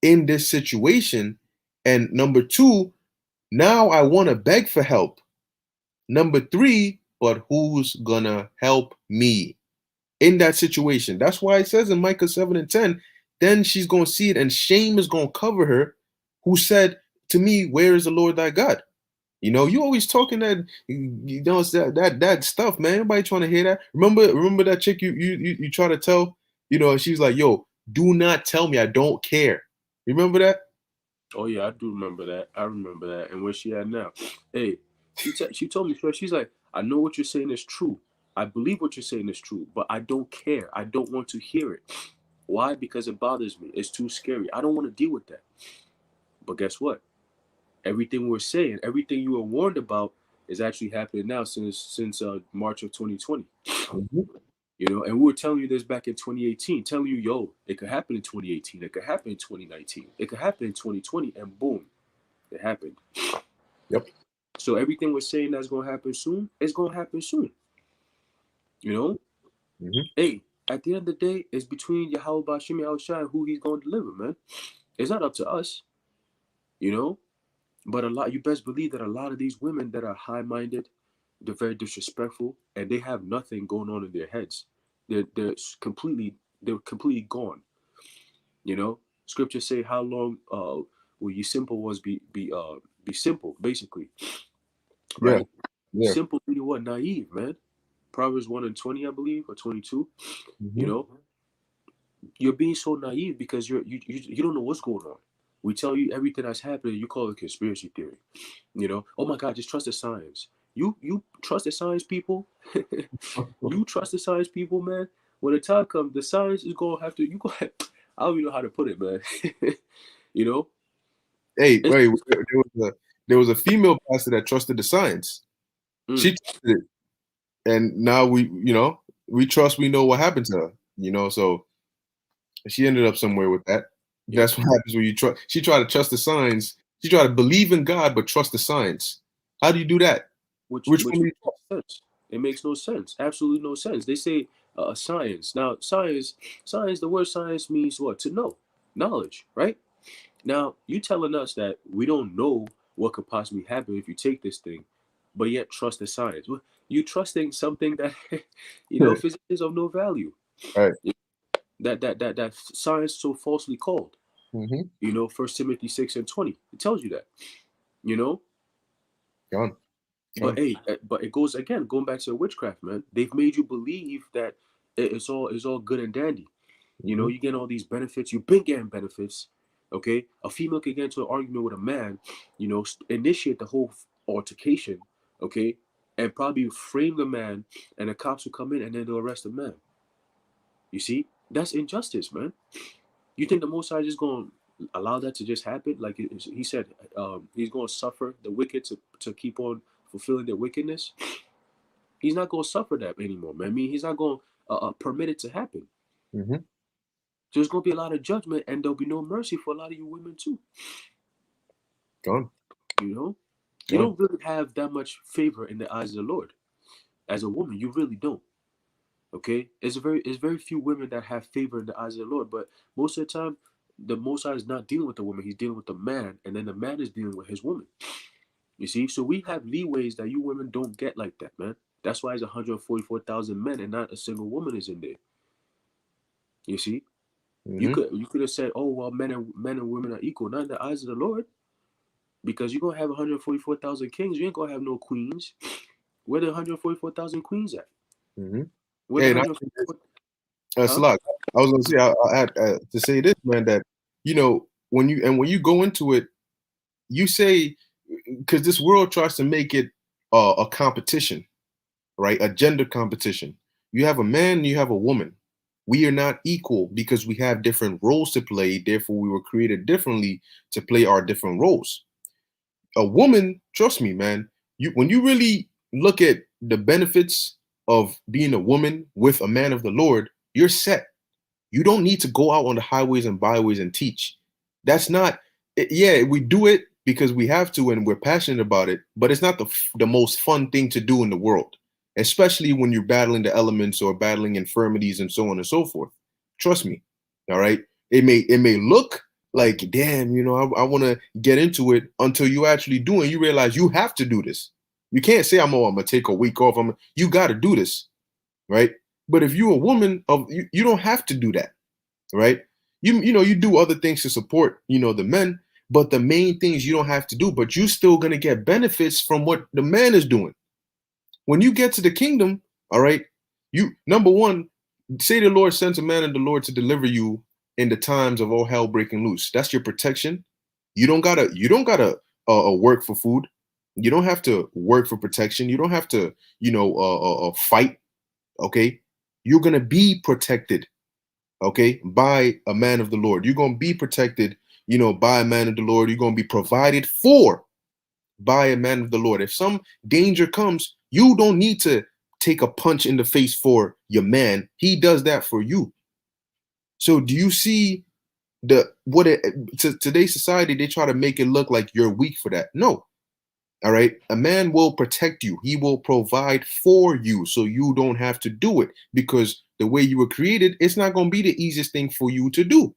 in this situation. And number two, now I want to beg for help. Number three, but who's gonna help me in that situation? That's why it says in Micah 7 and 10, then she's gonna see it, and shame is gonna cover her, who said to me, where is the Lord thy God? You always talking that stuff, man. Everybody trying to hear that. Remember that chick you try to tell, she's like, yo, do not tell me, I don't care. Remember that? Oh yeah, I do remember that. I remember that. And where she at now? Hey, she told me, she's like, I know what you're saying is true. I believe what you're saying is true, but I don't care. I don't want to hear it. Why? Because it bothers me. It's too scary. I don't want to deal with that. But guess what? Everything we're saying, everything you were warned about, is actually happening now since March of 2020. Mm-hmm. And we were telling you this back in 2018, telling you, yo, it could happen in 2018, it could happen in 2019, it could happen in 2020, and boom, it happened. Yep. So everything we're saying that's going to happen soon, it's going to happen soon. Mm-hmm. Hey, at the end of the day, it's between Yahweh Ba'ashem Yahushai and who he's going to deliver, man. It's not up to us, But you best believe that a lot of these women that are high-minded, they're very disrespectful, and they have nothing going on in their heads. They're completely gone. Scriptures say, how long will you simple ones be simple, basically. Right? Yeah. Simple meaning what? Naive, man. Proverbs 1 and 20, I believe, or 22. Mm-hmm. You're being so naive because you don't know what's going on. We tell you everything that's happening, you call it conspiracy theory. Oh my God, just trust the science. You trust the science, people? You trust the science, people, man? When the time comes, the science is going to have to, I don't even know how to put it, man. Hey, wait, there was a female pastor that trusted the science. She trusted it. And now we trust, we know what happened to her, so she ended up somewhere with that. Yeah. That's what happens when you trust. She tried to trust the signs. She tried to believe in God, but trust the science. How do you do that? Which which one? makes no sense. It makes no sense. Absolutely no sense. They say science. Now, science. The word science means what? To know, knowledge, right? Now, you telling us that we don't know what could possibly happen if you take this thing, but yet trust the science. Well, you trusting something that physics is of no value. Right. That science so falsely called. Mm-hmm. First Timothy 6:20. It tells you that. You know, Gone. but Gone. hey, but it goes again, going back to witchcraft, man. They've made you believe that it's all good and dandy. Mm-hmm. You get all these benefits. You've been getting benefits. Okay, a female can get into an argument with a man. Initiate the whole altercation. Okay, and probably frame the man, and the cops will come in and then they'll arrest the man. You see, that's injustice, man. You think the Most High is just going to allow that to just happen? Like he said, he's going to suffer the wicked to keep on fulfilling their wickedness. He's not going to suffer that anymore, man. I mean, he's not going to permit it to happen. Mm-hmm. So there's going to be a lot of judgment, and there'll be no mercy for a lot of you women too. Gone. You don't really have that much favor in the eyes of the Lord as a woman. You really don't. Okay, it's very few women that have favor in the eyes of the Lord, but most of the time, the Most High is not dealing with the woman; he's dealing with the man, and then the man is dealing with his woman. You see, so we have leeways that you women don't get like that, man. That's why it's 144,000 men and not a single woman is in there. You see, Mm-hmm. you could have said, oh well, men and women are equal, not in the eyes of the Lord, because you're gonna have 144,000 kings, you ain't gonna have no queens. Where the 144,000 queens at? Mm-hmm. Where the Hey, and 144? Huh? Slug, I was gonna say, I'll add to say this, man, that when you go into it, you say, because this world tries to make it a competition, right? A gender competition. You have a man, and you have a woman. We are not equal because we have different roles to play. Therefore, we were created differently to play our different roles. A woman, trust me, man, when you really look at the benefits of being a woman with a man of the Lord, you're set. You don't need to go out on the highways and byways and teach. That's not, yeah, we do it because we have to and we're passionate about it, but it's not the most fun thing to do in the world, especially when you're battling the elements or battling infirmities and so on and so forth. Trust me. All right. It may look like, damn, I want to get into it until you actually do and you realize you have to do this. You can't say, I'm gonna take a week off. You got to do this, right? But if you're a woman, you don't have to do that, right? You do other things to support, the men, but the main things you don't have to do, but you still gonna get benefits from what the man is doing. When you get to the kingdom, all right, you number one, say the Lord sends a man of the Lord to deliver you in the times of all hell breaking loose. That's your protection. You don't gotta work for food. You don't have to work for protection. You don't have to, fight. Okay, you're gonna be protected, okay, by a man of the Lord. You're gonna be protected, by a man of the Lord. You're gonna be provided for by a man of the Lord. If some danger comes, you don't need to take a punch in the face for your man. He does that for you. So do you see today's society? They try to make it look like you're weak for that. No. All right. A man will protect you. He will provide for you so you don't have to do it because the way you were created, it's not going to be the easiest thing for you to do.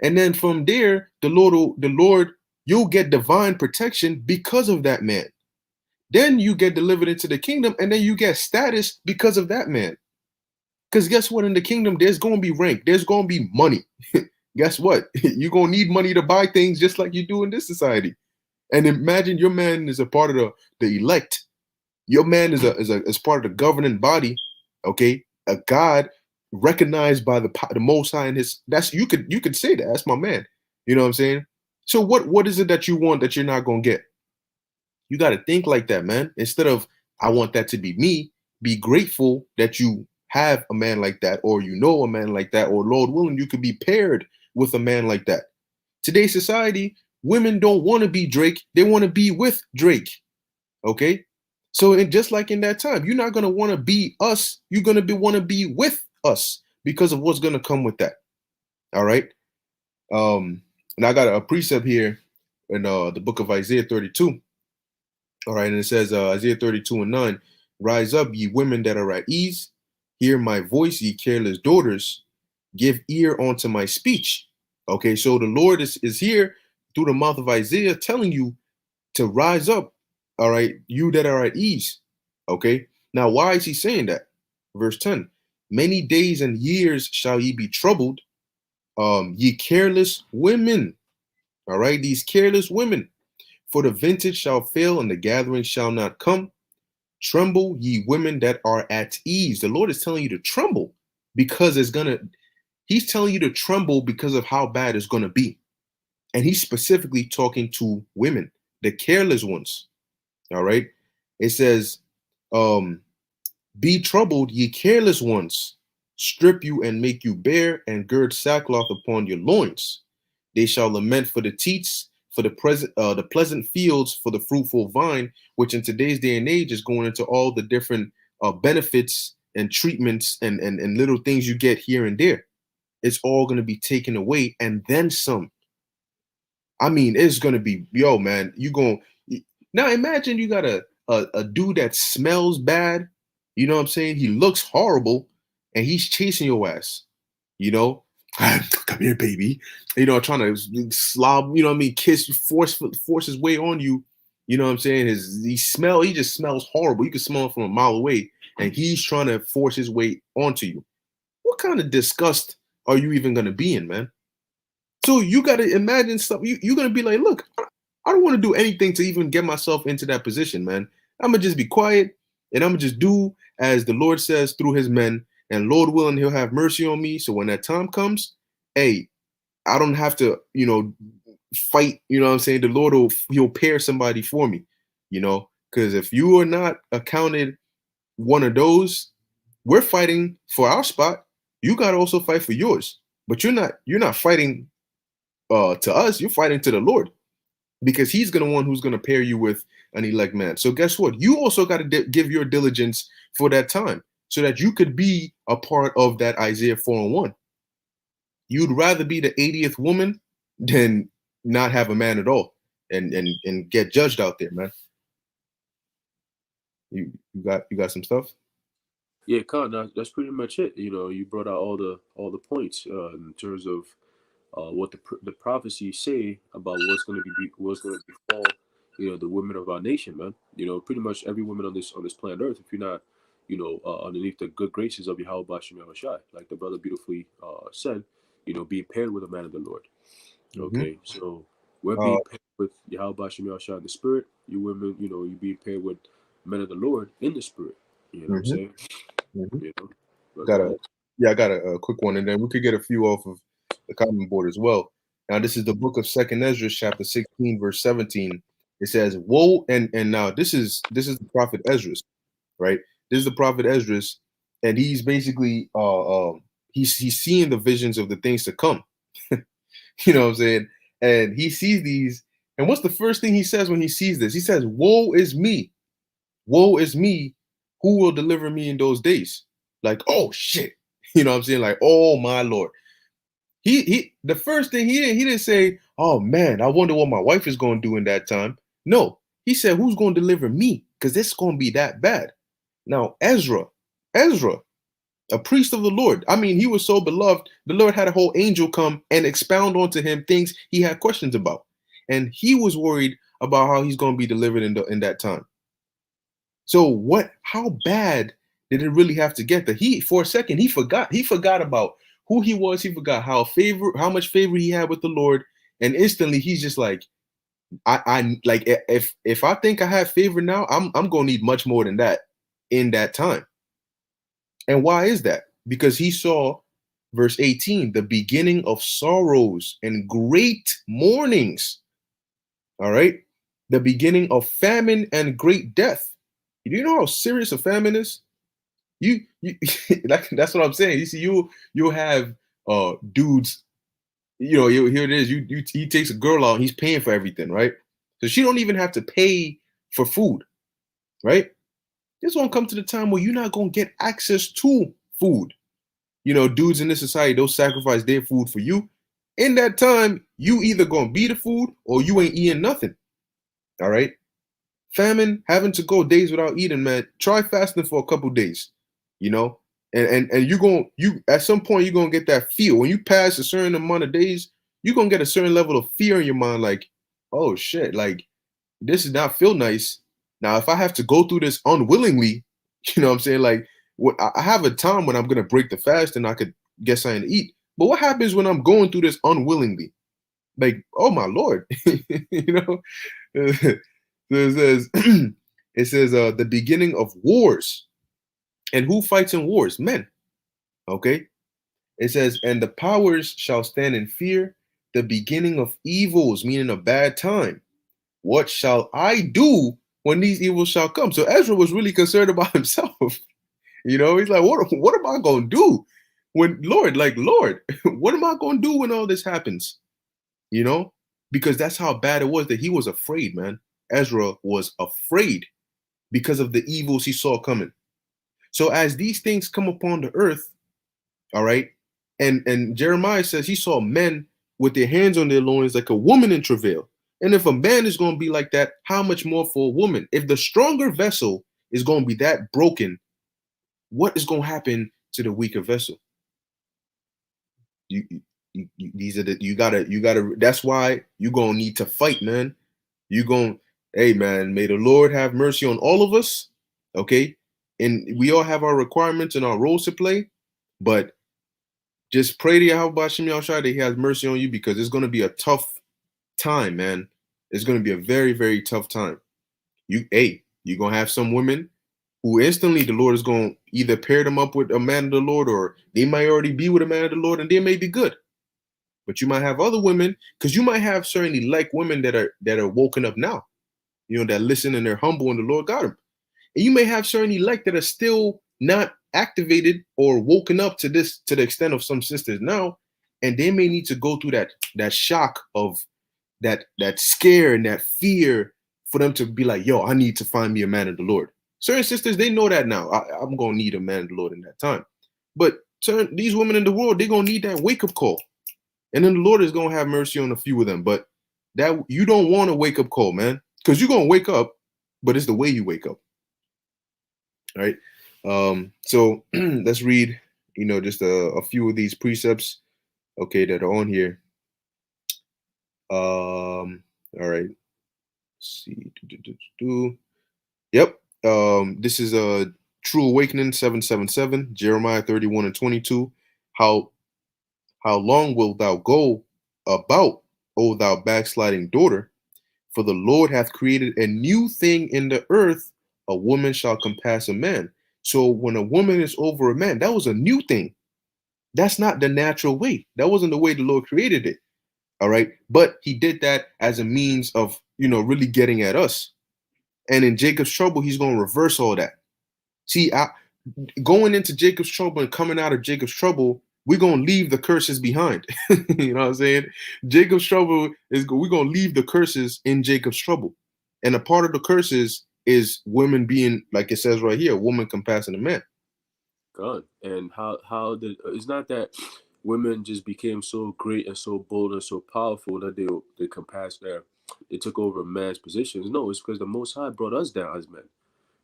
And then from there, the Lord, you'll get divine protection because of that man. Then you get delivered into the kingdom and then you get status because of that man. Because guess what? In the kingdom, there's going to be rank, there's going to be money. Guess what? You're going to need money to buy things just like you do in this society. And imagine your man is a part of the elect. Your man is part of the governing body. Okay, a God recognized by the Most High and his. That's you could say that. That's my man. You know what I'm saying? So what is it that you want that you're not gonna get? You got to think like that, man. Instead of I want that to be me. Be grateful that you have a man like that, or a man like that, or Lord willing, you could be paired with a man like that. Today's society, women don't want to be Drake. They want to be with Drake. Okay. So just like in that time, you're not going to want to be us. You're going to want to be with us because of what's going to come with that. All right. And I got a precept here in the book of Isaiah 32. All right, and it says Isaiah 32:9, rise up, ye women that are at ease, hear my voice, ye careless daughters, give ear unto my speech. Okay, so the Lord is here through the mouth of Isaiah telling you to rise up, all right, you that are at ease. Okay, now why is he saying that? Verse 10, many days and years shall ye be troubled, ye careless women. All right, these careless women, for the vintage shall fail and the gathering shall not come. Tremble, ye women that are at ease. The Lord is telling you to tremble because he's telling you to tremble because of how bad it's gonna be. And he's specifically talking to women, the careless ones. All right. It says, be troubled, ye careless ones, strip you and make you bare, and gird sackcloth upon your loins. They shall lament for the teats, for the pleasant fields, for the fruitful vine, which in today's day and age is going into all the different benefits and treatments and little things you get here and there. It's all going to be taken away and then some. I mean, it's going to be, yo, man, now imagine you got a dude that smells bad. You know what I'm saying? He looks horrible and he's chasing your ass, you know? Come here, baby. You know, trying to slob, you know what I mean? Force his way on you. You know what I'm saying? He just smells horrible. You can smell it from a mile away, and he's trying to force his way onto you. What kind of disgust are you even gonna be in, man? So you gotta imagine stuff. You're gonna be like, look, I don't want to do anything to even get myself into that position, man. I'm gonna just be quiet and I'm gonna just do as the Lord says through his men, and Lord willing, he'll have mercy on me. So when that time comes, hey, I don't have to, fight, you know what I'm saying? The Lord he'll pair somebody for me, because if you are not accounted one of those, we're fighting for our spot. You gotta also fight for yours. But you're not fighting to us, you're fighting to the Lord. Because he's gonna one who's gonna pair you with an elect man. So guess what? You also got to give your diligence for that time, so that you could be a part of that Isaiah 4:1. You'd rather be the 80th woman than not have a man at all and get judged out there, man. You got some stuff? Yeah, Con, that's pretty much it. You know, you brought out all the points in terms of what the prophecies say about what's going to befall, the women of our nation, man. You know, pretty much every woman on this planet Earth, if you're not, underneath the good graces of Yahweh Bashem Yahushai, like the brother beautifully said, being paired with a man of the Lord. Mm-hmm. Okay, so we're Uh, being paired with Yahweh Bashem Yahushai in the spirit. You women, you being paired with men of the Lord in the spirit. You know what I'm mm-hmm. saying? Mm-hmm. You know, but go Got a ahead. Yeah, I got a quick one, and then we could get a few off of the comment board as well. Now, this is the book of Second Ezra, chapter 16, verse 17. It says, "Woe!" And now this is the prophet Ezra, right? This is the prophet Ezra, and he's basically he's seeing the visions of the things to come. You know what I'm saying? And he sees these, and what's the first thing he says when he sees this? He says, "Woe is me! Woe is me! Who will deliver me in those days?" Like, oh shit. You know what I'm saying? Like, oh my Lord. He the first thing he didn't say, oh man, I wonder what my wife is gonna do in that time. No, he said, who's gonna deliver me? Because it's gonna be that bad. Now, Ezra, a priest of the Lord. I mean, he was so beloved, the Lord had a whole angel come and expound onto him things he had questions about. And he was worried about how he's gonna be delivered in that time. So how bad did it really have to get that for a second he forgot about who he was, he forgot how much favor he had with the Lord, and instantly he's just like, I like, if I think I have favor now, I'm gonna need much more than that in that time. And why is that? Because he saw verse 18, the beginning of sorrows and great mournings. All right, the beginning of famine and great death. Do you know how serious a famine is? You that's what I'm saying. You see, you'll have dudes, here it is. He takes a girl out, he's paying for everything, right? So she don't even have to pay for food, right? This won't come to the time where you're not gonna get access to food. Dudes in this society, they'll sacrifice their food for you. In that time, you either gonna be the food or you ain't eating nothing. All right. famine, having to go days without eating, man, try fasting for a couple days, you know, and you at some point you're gonna get that feel when you pass a certain amount of days, you're gonna get a certain level of fear in your mind, like, oh shit, like this does not feel nice. Now, if I have to go through this unwillingly, you know what I'm saying? Like, what I have a time when I'm gonna break the fast and I could get something to eat. But what happens when I'm going through this unwillingly? Like, oh my lord, you know. So it says, it says, the beginning of wars, and who fights in wars? Men. Okay. It says, and the powers shall stand in fear, the beginning of evils, meaning a bad time. What shall I do when these evils shall come? So Ezra was really concerned about himself. You know, he's like, what am I gonna do when Lord, what am I gonna do when all this happens? You know, because that's how bad it was that he was afraid, man. Ezra was afraid because of the evils he saw coming. So as these things come upon the earth, all right, and Jeremiah says he saw men with their hands on their loins like a woman in travail. And if a man is going to be like that, how much more for a woman? If the stronger vessel is going to be that broken, what is going to happen to the weaker vessel? These are the you gotta. That's why you're gonna need to fight, man. You going, hey man, may the Lord have mercy on all of us. Okay, and we all have our requirements and our roles to play, but just pray to Yahweh Shem Yahushua that He has mercy on you because it's gonna be a tough time, man. It's gonna be a very, very tough time. You're gonna have some women who instantly the Lord is gonna either pair them up with a man of the Lord, or they might already be with a man of the Lord, and they may be good. But you might have other women, because you might have certainly like women that are woken up now, you know, that listen and they're humble and the Lord got them. And you may have certain elect that are still not activated or woken up to this to the extent of some sisters now, and they may need to go through that shock of that scare and that fear for them to be like, yo, I need to find me a man of the Lord. Certain sisters, they know that now. I'm gonna need a man of the Lord in that time. But these women in the world, they're gonna need that wake-up call. And then the Lord is gonna have mercy on a few of them. But that you don't want a wake-up call, man. Because you're gonna wake up, but it's the way you wake up. All right. So let's read, you know, just a few of these precepts, okay, that are on here. All right. Let's see. Yep. This is a True Awakening 777, Jeremiah 31 and 22. How long wilt thou go about, O thou backsliding daughter? For the Lord hath created a new thing in the earth, a woman shall compass a man. So when a woman is over a man, that was a new thing. That's not the natural way. That wasn't the way the Lord created it. All right. But he did that as a means of, you know, really getting at us. And in Jacob's trouble, he's going to reverse all that. See, going into Jacob's trouble and coming out of Jacob's trouble, we're going to leave the curses behind. You know what I'm saying? Jacob's trouble we're going to leave the curses in Jacob's trouble. And a part of the curses is women being, like it says right here, a woman compassing a man. God. And how did it's not that women just became so great and so bold and so powerful that they compassed they took over man's positions. No, it's because the Most High brought us down as men.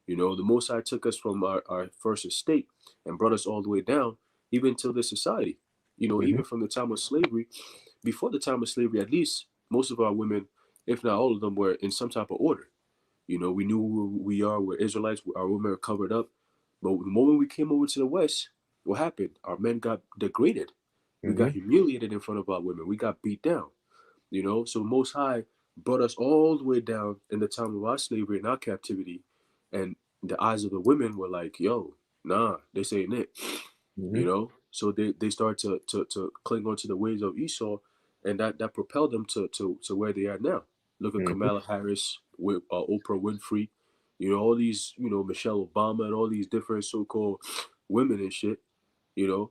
You know, the Most High took us from our first estate and brought us all the way down, even to this society. You know, even from the time of slavery, before the time of slavery, at least most of our women, if not all of them, were in some type of order. You know, we knew who we are. We're Israelites. Our women are covered up. But the moment we came over to the West, what happened? Our men got degraded. We got humiliated in front of our women. We got beat down. You know, so Most High brought us all the way down in the time of our slavery and our captivity. And the eyes of the women were like, yo, nah, this ain't it. You know? So they started to cling on to the ways of Esau, and that propelled them to where they are now. Look at Kamala Harris, with Oprah Winfrey, you know, all these, you know, Michelle Obama and all these different so-called women and shit, you know.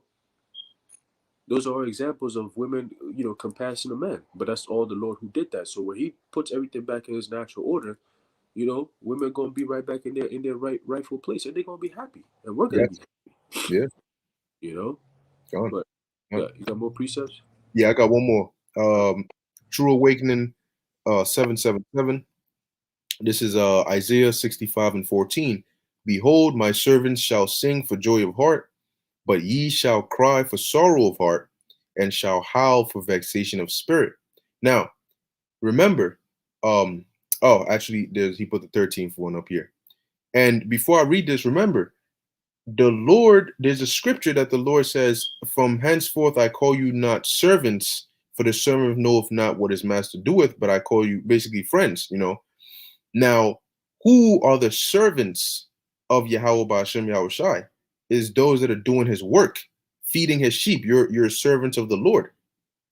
Those are examples of women, you know, compassionate men. But that's all the Lord who did that. So when he puts everything back in his natural order, you know, women are gonna be right back in their rightful place, and they're gonna be happy, and we're gonna be happy. Yeah. You know. Gone. But you got more precepts? Yeah, I got one more. True Awakening 777. This is Isaiah 65:14. Behold, my servants shall sing for joy of heart, but ye shall cry for sorrow of heart, and shall howl for vexation of spirit. Now, remember, oh, actually, he put the 13th one up here. And before I read this, remember, the Lord, there's a scripture that the Lord says, from henceforth I call you not servants, for the servant knoweth not what his master doeth, but I call you basically friends, you know. Now, who are the servants of Yahweh Ba'ashem Yahweh Shai? Is those that are doing his work, feeding his sheep. You're servants of the Lord.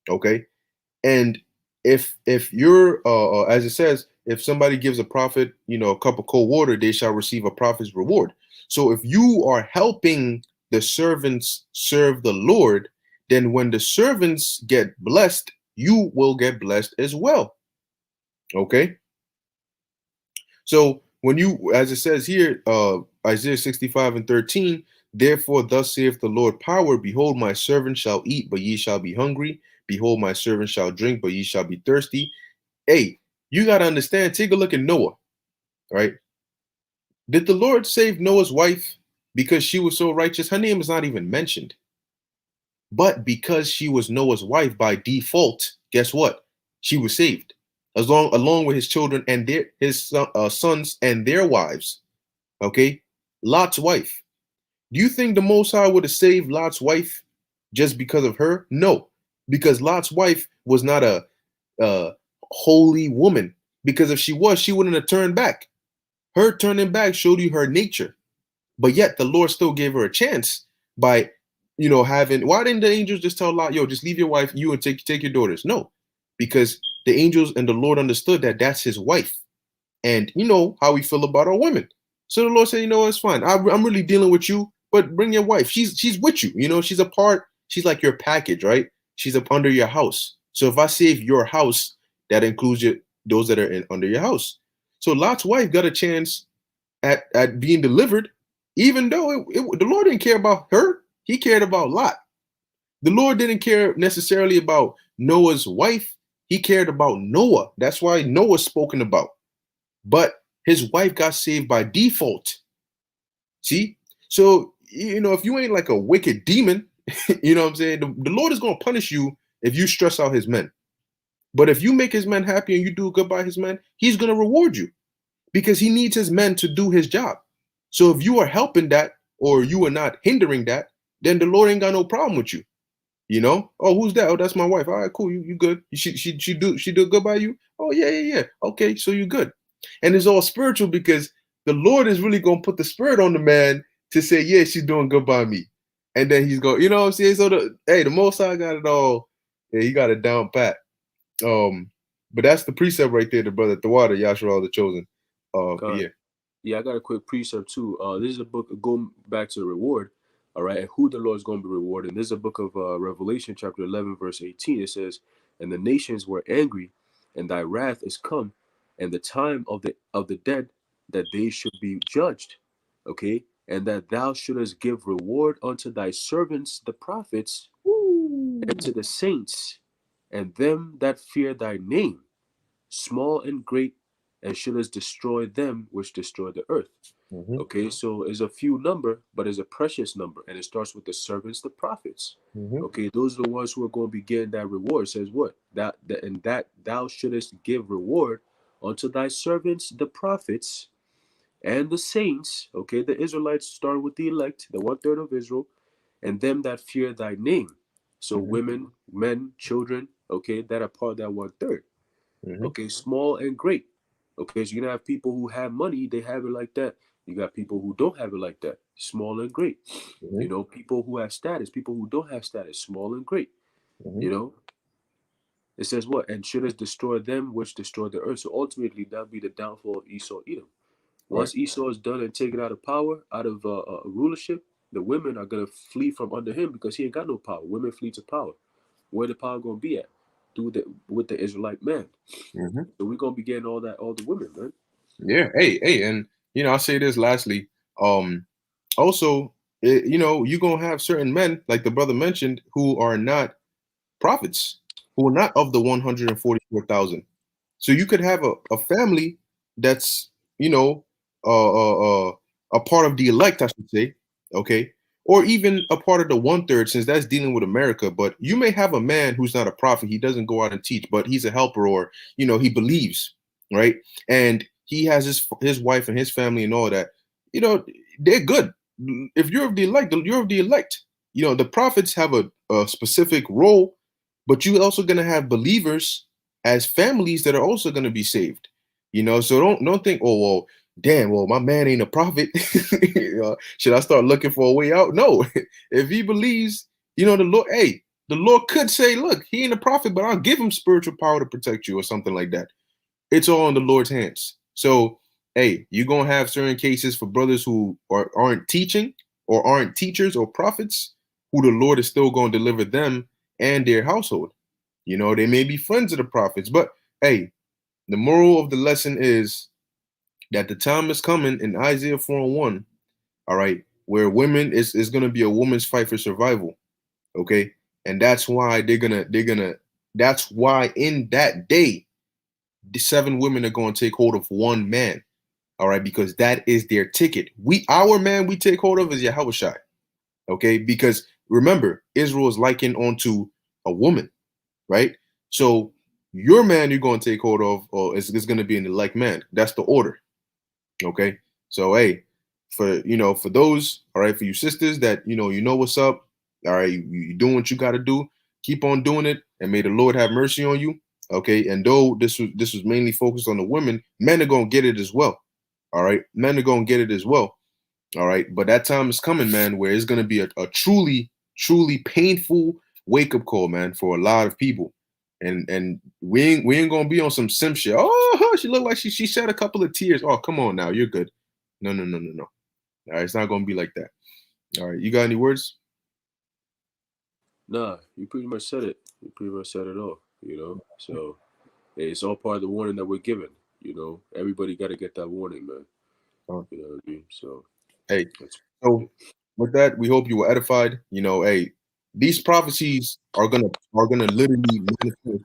Okay. And if you're as it says, if somebody gives a prophet, you know, a cup of cold water, they shall receive a prophet's reward. So if you are helping the servants serve the Lord, then when the servants get blessed, you will get blessed as well. Okay. So when you, as it says here, Isaiah 65:13, therefore thus saith the Lord power, behold, my servant shall eat, but ye shall be hungry. Behold, my servant shall drink, but ye shall be thirsty. Hey, you got to understand, take a look at Noah, right? Did the Lord save Noah's wife because she was so righteous? Her name is not even mentioned. But because she was Noah's wife by default, guess what? She was saved, along with his children and his sons and their wives. Okay, Lot's wife. Do you think the Most High would have saved Lot's wife just because of her? No, because Lot's wife was not a holy woman. Because if she was, she wouldn't have turned back. Her turning back showed you her nature, but yet the Lord still gave her a chance by, you know, having. Why didn't the angels just tell Lot, yo, just leave your wife, you, and take your daughters? No, because the angels and the Lord understood that that's his wife, and you know how we feel about our women. So the Lord said, you know, it's fine. I'm really dealing with you, but bring your wife. She's with you. You know, she's a part. She's like your package, right? She's up under your house. So if I save your house, that includes those that are under your house. So Lot's wife got a chance at being delivered, even though the Lord didn't care about her. He cared about Lot. The Lord didn't care necessarily about Noah's wife. He cared about Noah. That's why Noah's spoken about. But his wife got saved by default. See? So, you know, if you ain't like a wicked demon, you know what I'm saying? The Lord is going to punish you if you stress out his men. But if you make his men happy and you do good by his men, he's going to reward you because he needs his men to do his job. So if you are helping that or you are not hindering that, then the Lord ain't got no problem with you. You know? Oh, who's that? Oh, that's my wife. All right, cool. You good. She do good by you? Oh, yeah. Okay, so you good. And it's all spiritual because the Lord is really going to put the spirit on the man to say, yeah, she's doing good by me. And then he's going, you know what I'm saying? So the Most High got it all. Yeah, he got it down pat. But that's the precept right there, the brother, the water, Yashua, the chosen. Yeah. Yeah, I got a quick precept too. This is a book going back to the reward, all right, and who the Lord is going to be rewarding. This is a book of Revelation, chapter 11, verse 18. It says, "And the nations were angry, and thy wrath is come, and the time of the dead that they should be judged, okay, and that thou shouldest give reward unto thy servants the prophets, and to the saints, and them that fear thy name, small and great, and shouldest destroy them which destroy the earth." Mm-hmm. Okay, so it's a few number, but it's a precious number, and it starts with the servants, the prophets. Mm-hmm. Okay, those are the ones who are going to be getting that reward. It says what? That thou shouldest give reward unto thy servants, the prophets, and the saints. Okay, the Israelites start with the elect, the 1/3 of Israel, and them that fear thy name. So women, men, children, okay, that are part of that 1/3. Okay, small and great. Okay, so you're gonna have people who have money, they have it like that. You got people who don't have it like that, small and great. You know, people who have status, people who don't have status, small and great. You know, it says what? And should us destroy them which destroy the earth. So ultimately, that'll be the downfall of Esau, Edom. Once Esau is done and taken out of power, out of rulership, the women are gonna flee from under him because he ain't got no power. Women flee to power. Where the power gonna be at? With the Israelite man. So we're gonna be getting all the women, man. Yeah. Hey, and you know, I'll say this lastly. Also, you know, you're gonna have certain men, like the brother mentioned, who are not prophets, who are not of the 144,000. So you could have a family that's, you know, uh, uh, uh, a part of the elect, I should say, okay, or even a part of the one third, since that's dealing with America. But you may have a man who's not a prophet; he doesn't go out and teach, but he's a helper, or he believes, right? And he has his wife and his family and all that. You know, they're good. If you're of the elect, you're of the elect. The prophets have a specific role, but you also gonna have believers as families that are also gonna be saved. So don't think, oh well, damn, well my man ain't a prophet. Should I start looking for a way out? No, if he believes, the Lord, hey, the Lord could say, look, he ain't a prophet, but I'll give him spiritual power to protect you or something like that. It's all in the Lord's hands. So, hey, you're gonna have certain cases for brothers who aren't teaching or aren't teachers or prophets, who the Lord is still gonna deliver them and their household. They may be friends of the prophets, but hey, the moral of the lesson is that the time is coming in Isaiah 4:1, all right, where women is gonna be a woman's fight for survival. Okay. And that's why that's why in that day the 7 women are going to take hold of one man. All right, because that is their ticket. Our man we take hold of is Yahushua. Okay, because remember, Israel is likened onto a woman, right? So your man you're going to take hold of is going to be an elect man. That's the order. Okay, so hey, for those, all right, for you sisters that you know what's up. All right, you doing what you got to do. Keep on doing it, and may the Lord have mercy on you. Okay, and though this was mainly focused on the women, men are gonna get it as well. All right, men are gonna get it as well. All right, but that time is coming, man, where it's gonna be a truly, truly painful wake up call, man, for a lot of people. And we ain't gonna be on some sim shit. Oh, she looked like she shed a couple of tears. Oh, come on now, you're good. No, no, no, no, no. All right, it's not gonna be like that. All right, you got any words? Nah, you pretty much said it. You pretty much said it all. So it's all part of the warning that we're given. Everybody got to get that warning, man. Uh, You know what I mean? So hey, that's so with that, we hope you were edified. Hey, these prophecies are gonna literally manifest.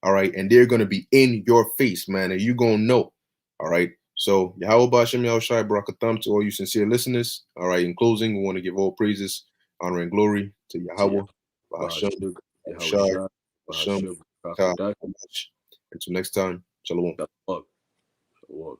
All right, and they're gonna be in your face, man, and you gonna know. All right. So Yahweh Bashem Yahushai Barakatham to all you sincere listeners. All right. In closing, we want to give all praises, honor, and glory to to Yahweh Bahashem Bahashuk, Yahushai Yahushua, Hashem. Bahashuk, Until Kakadash, next time, Shalom. Shalom. Shalom.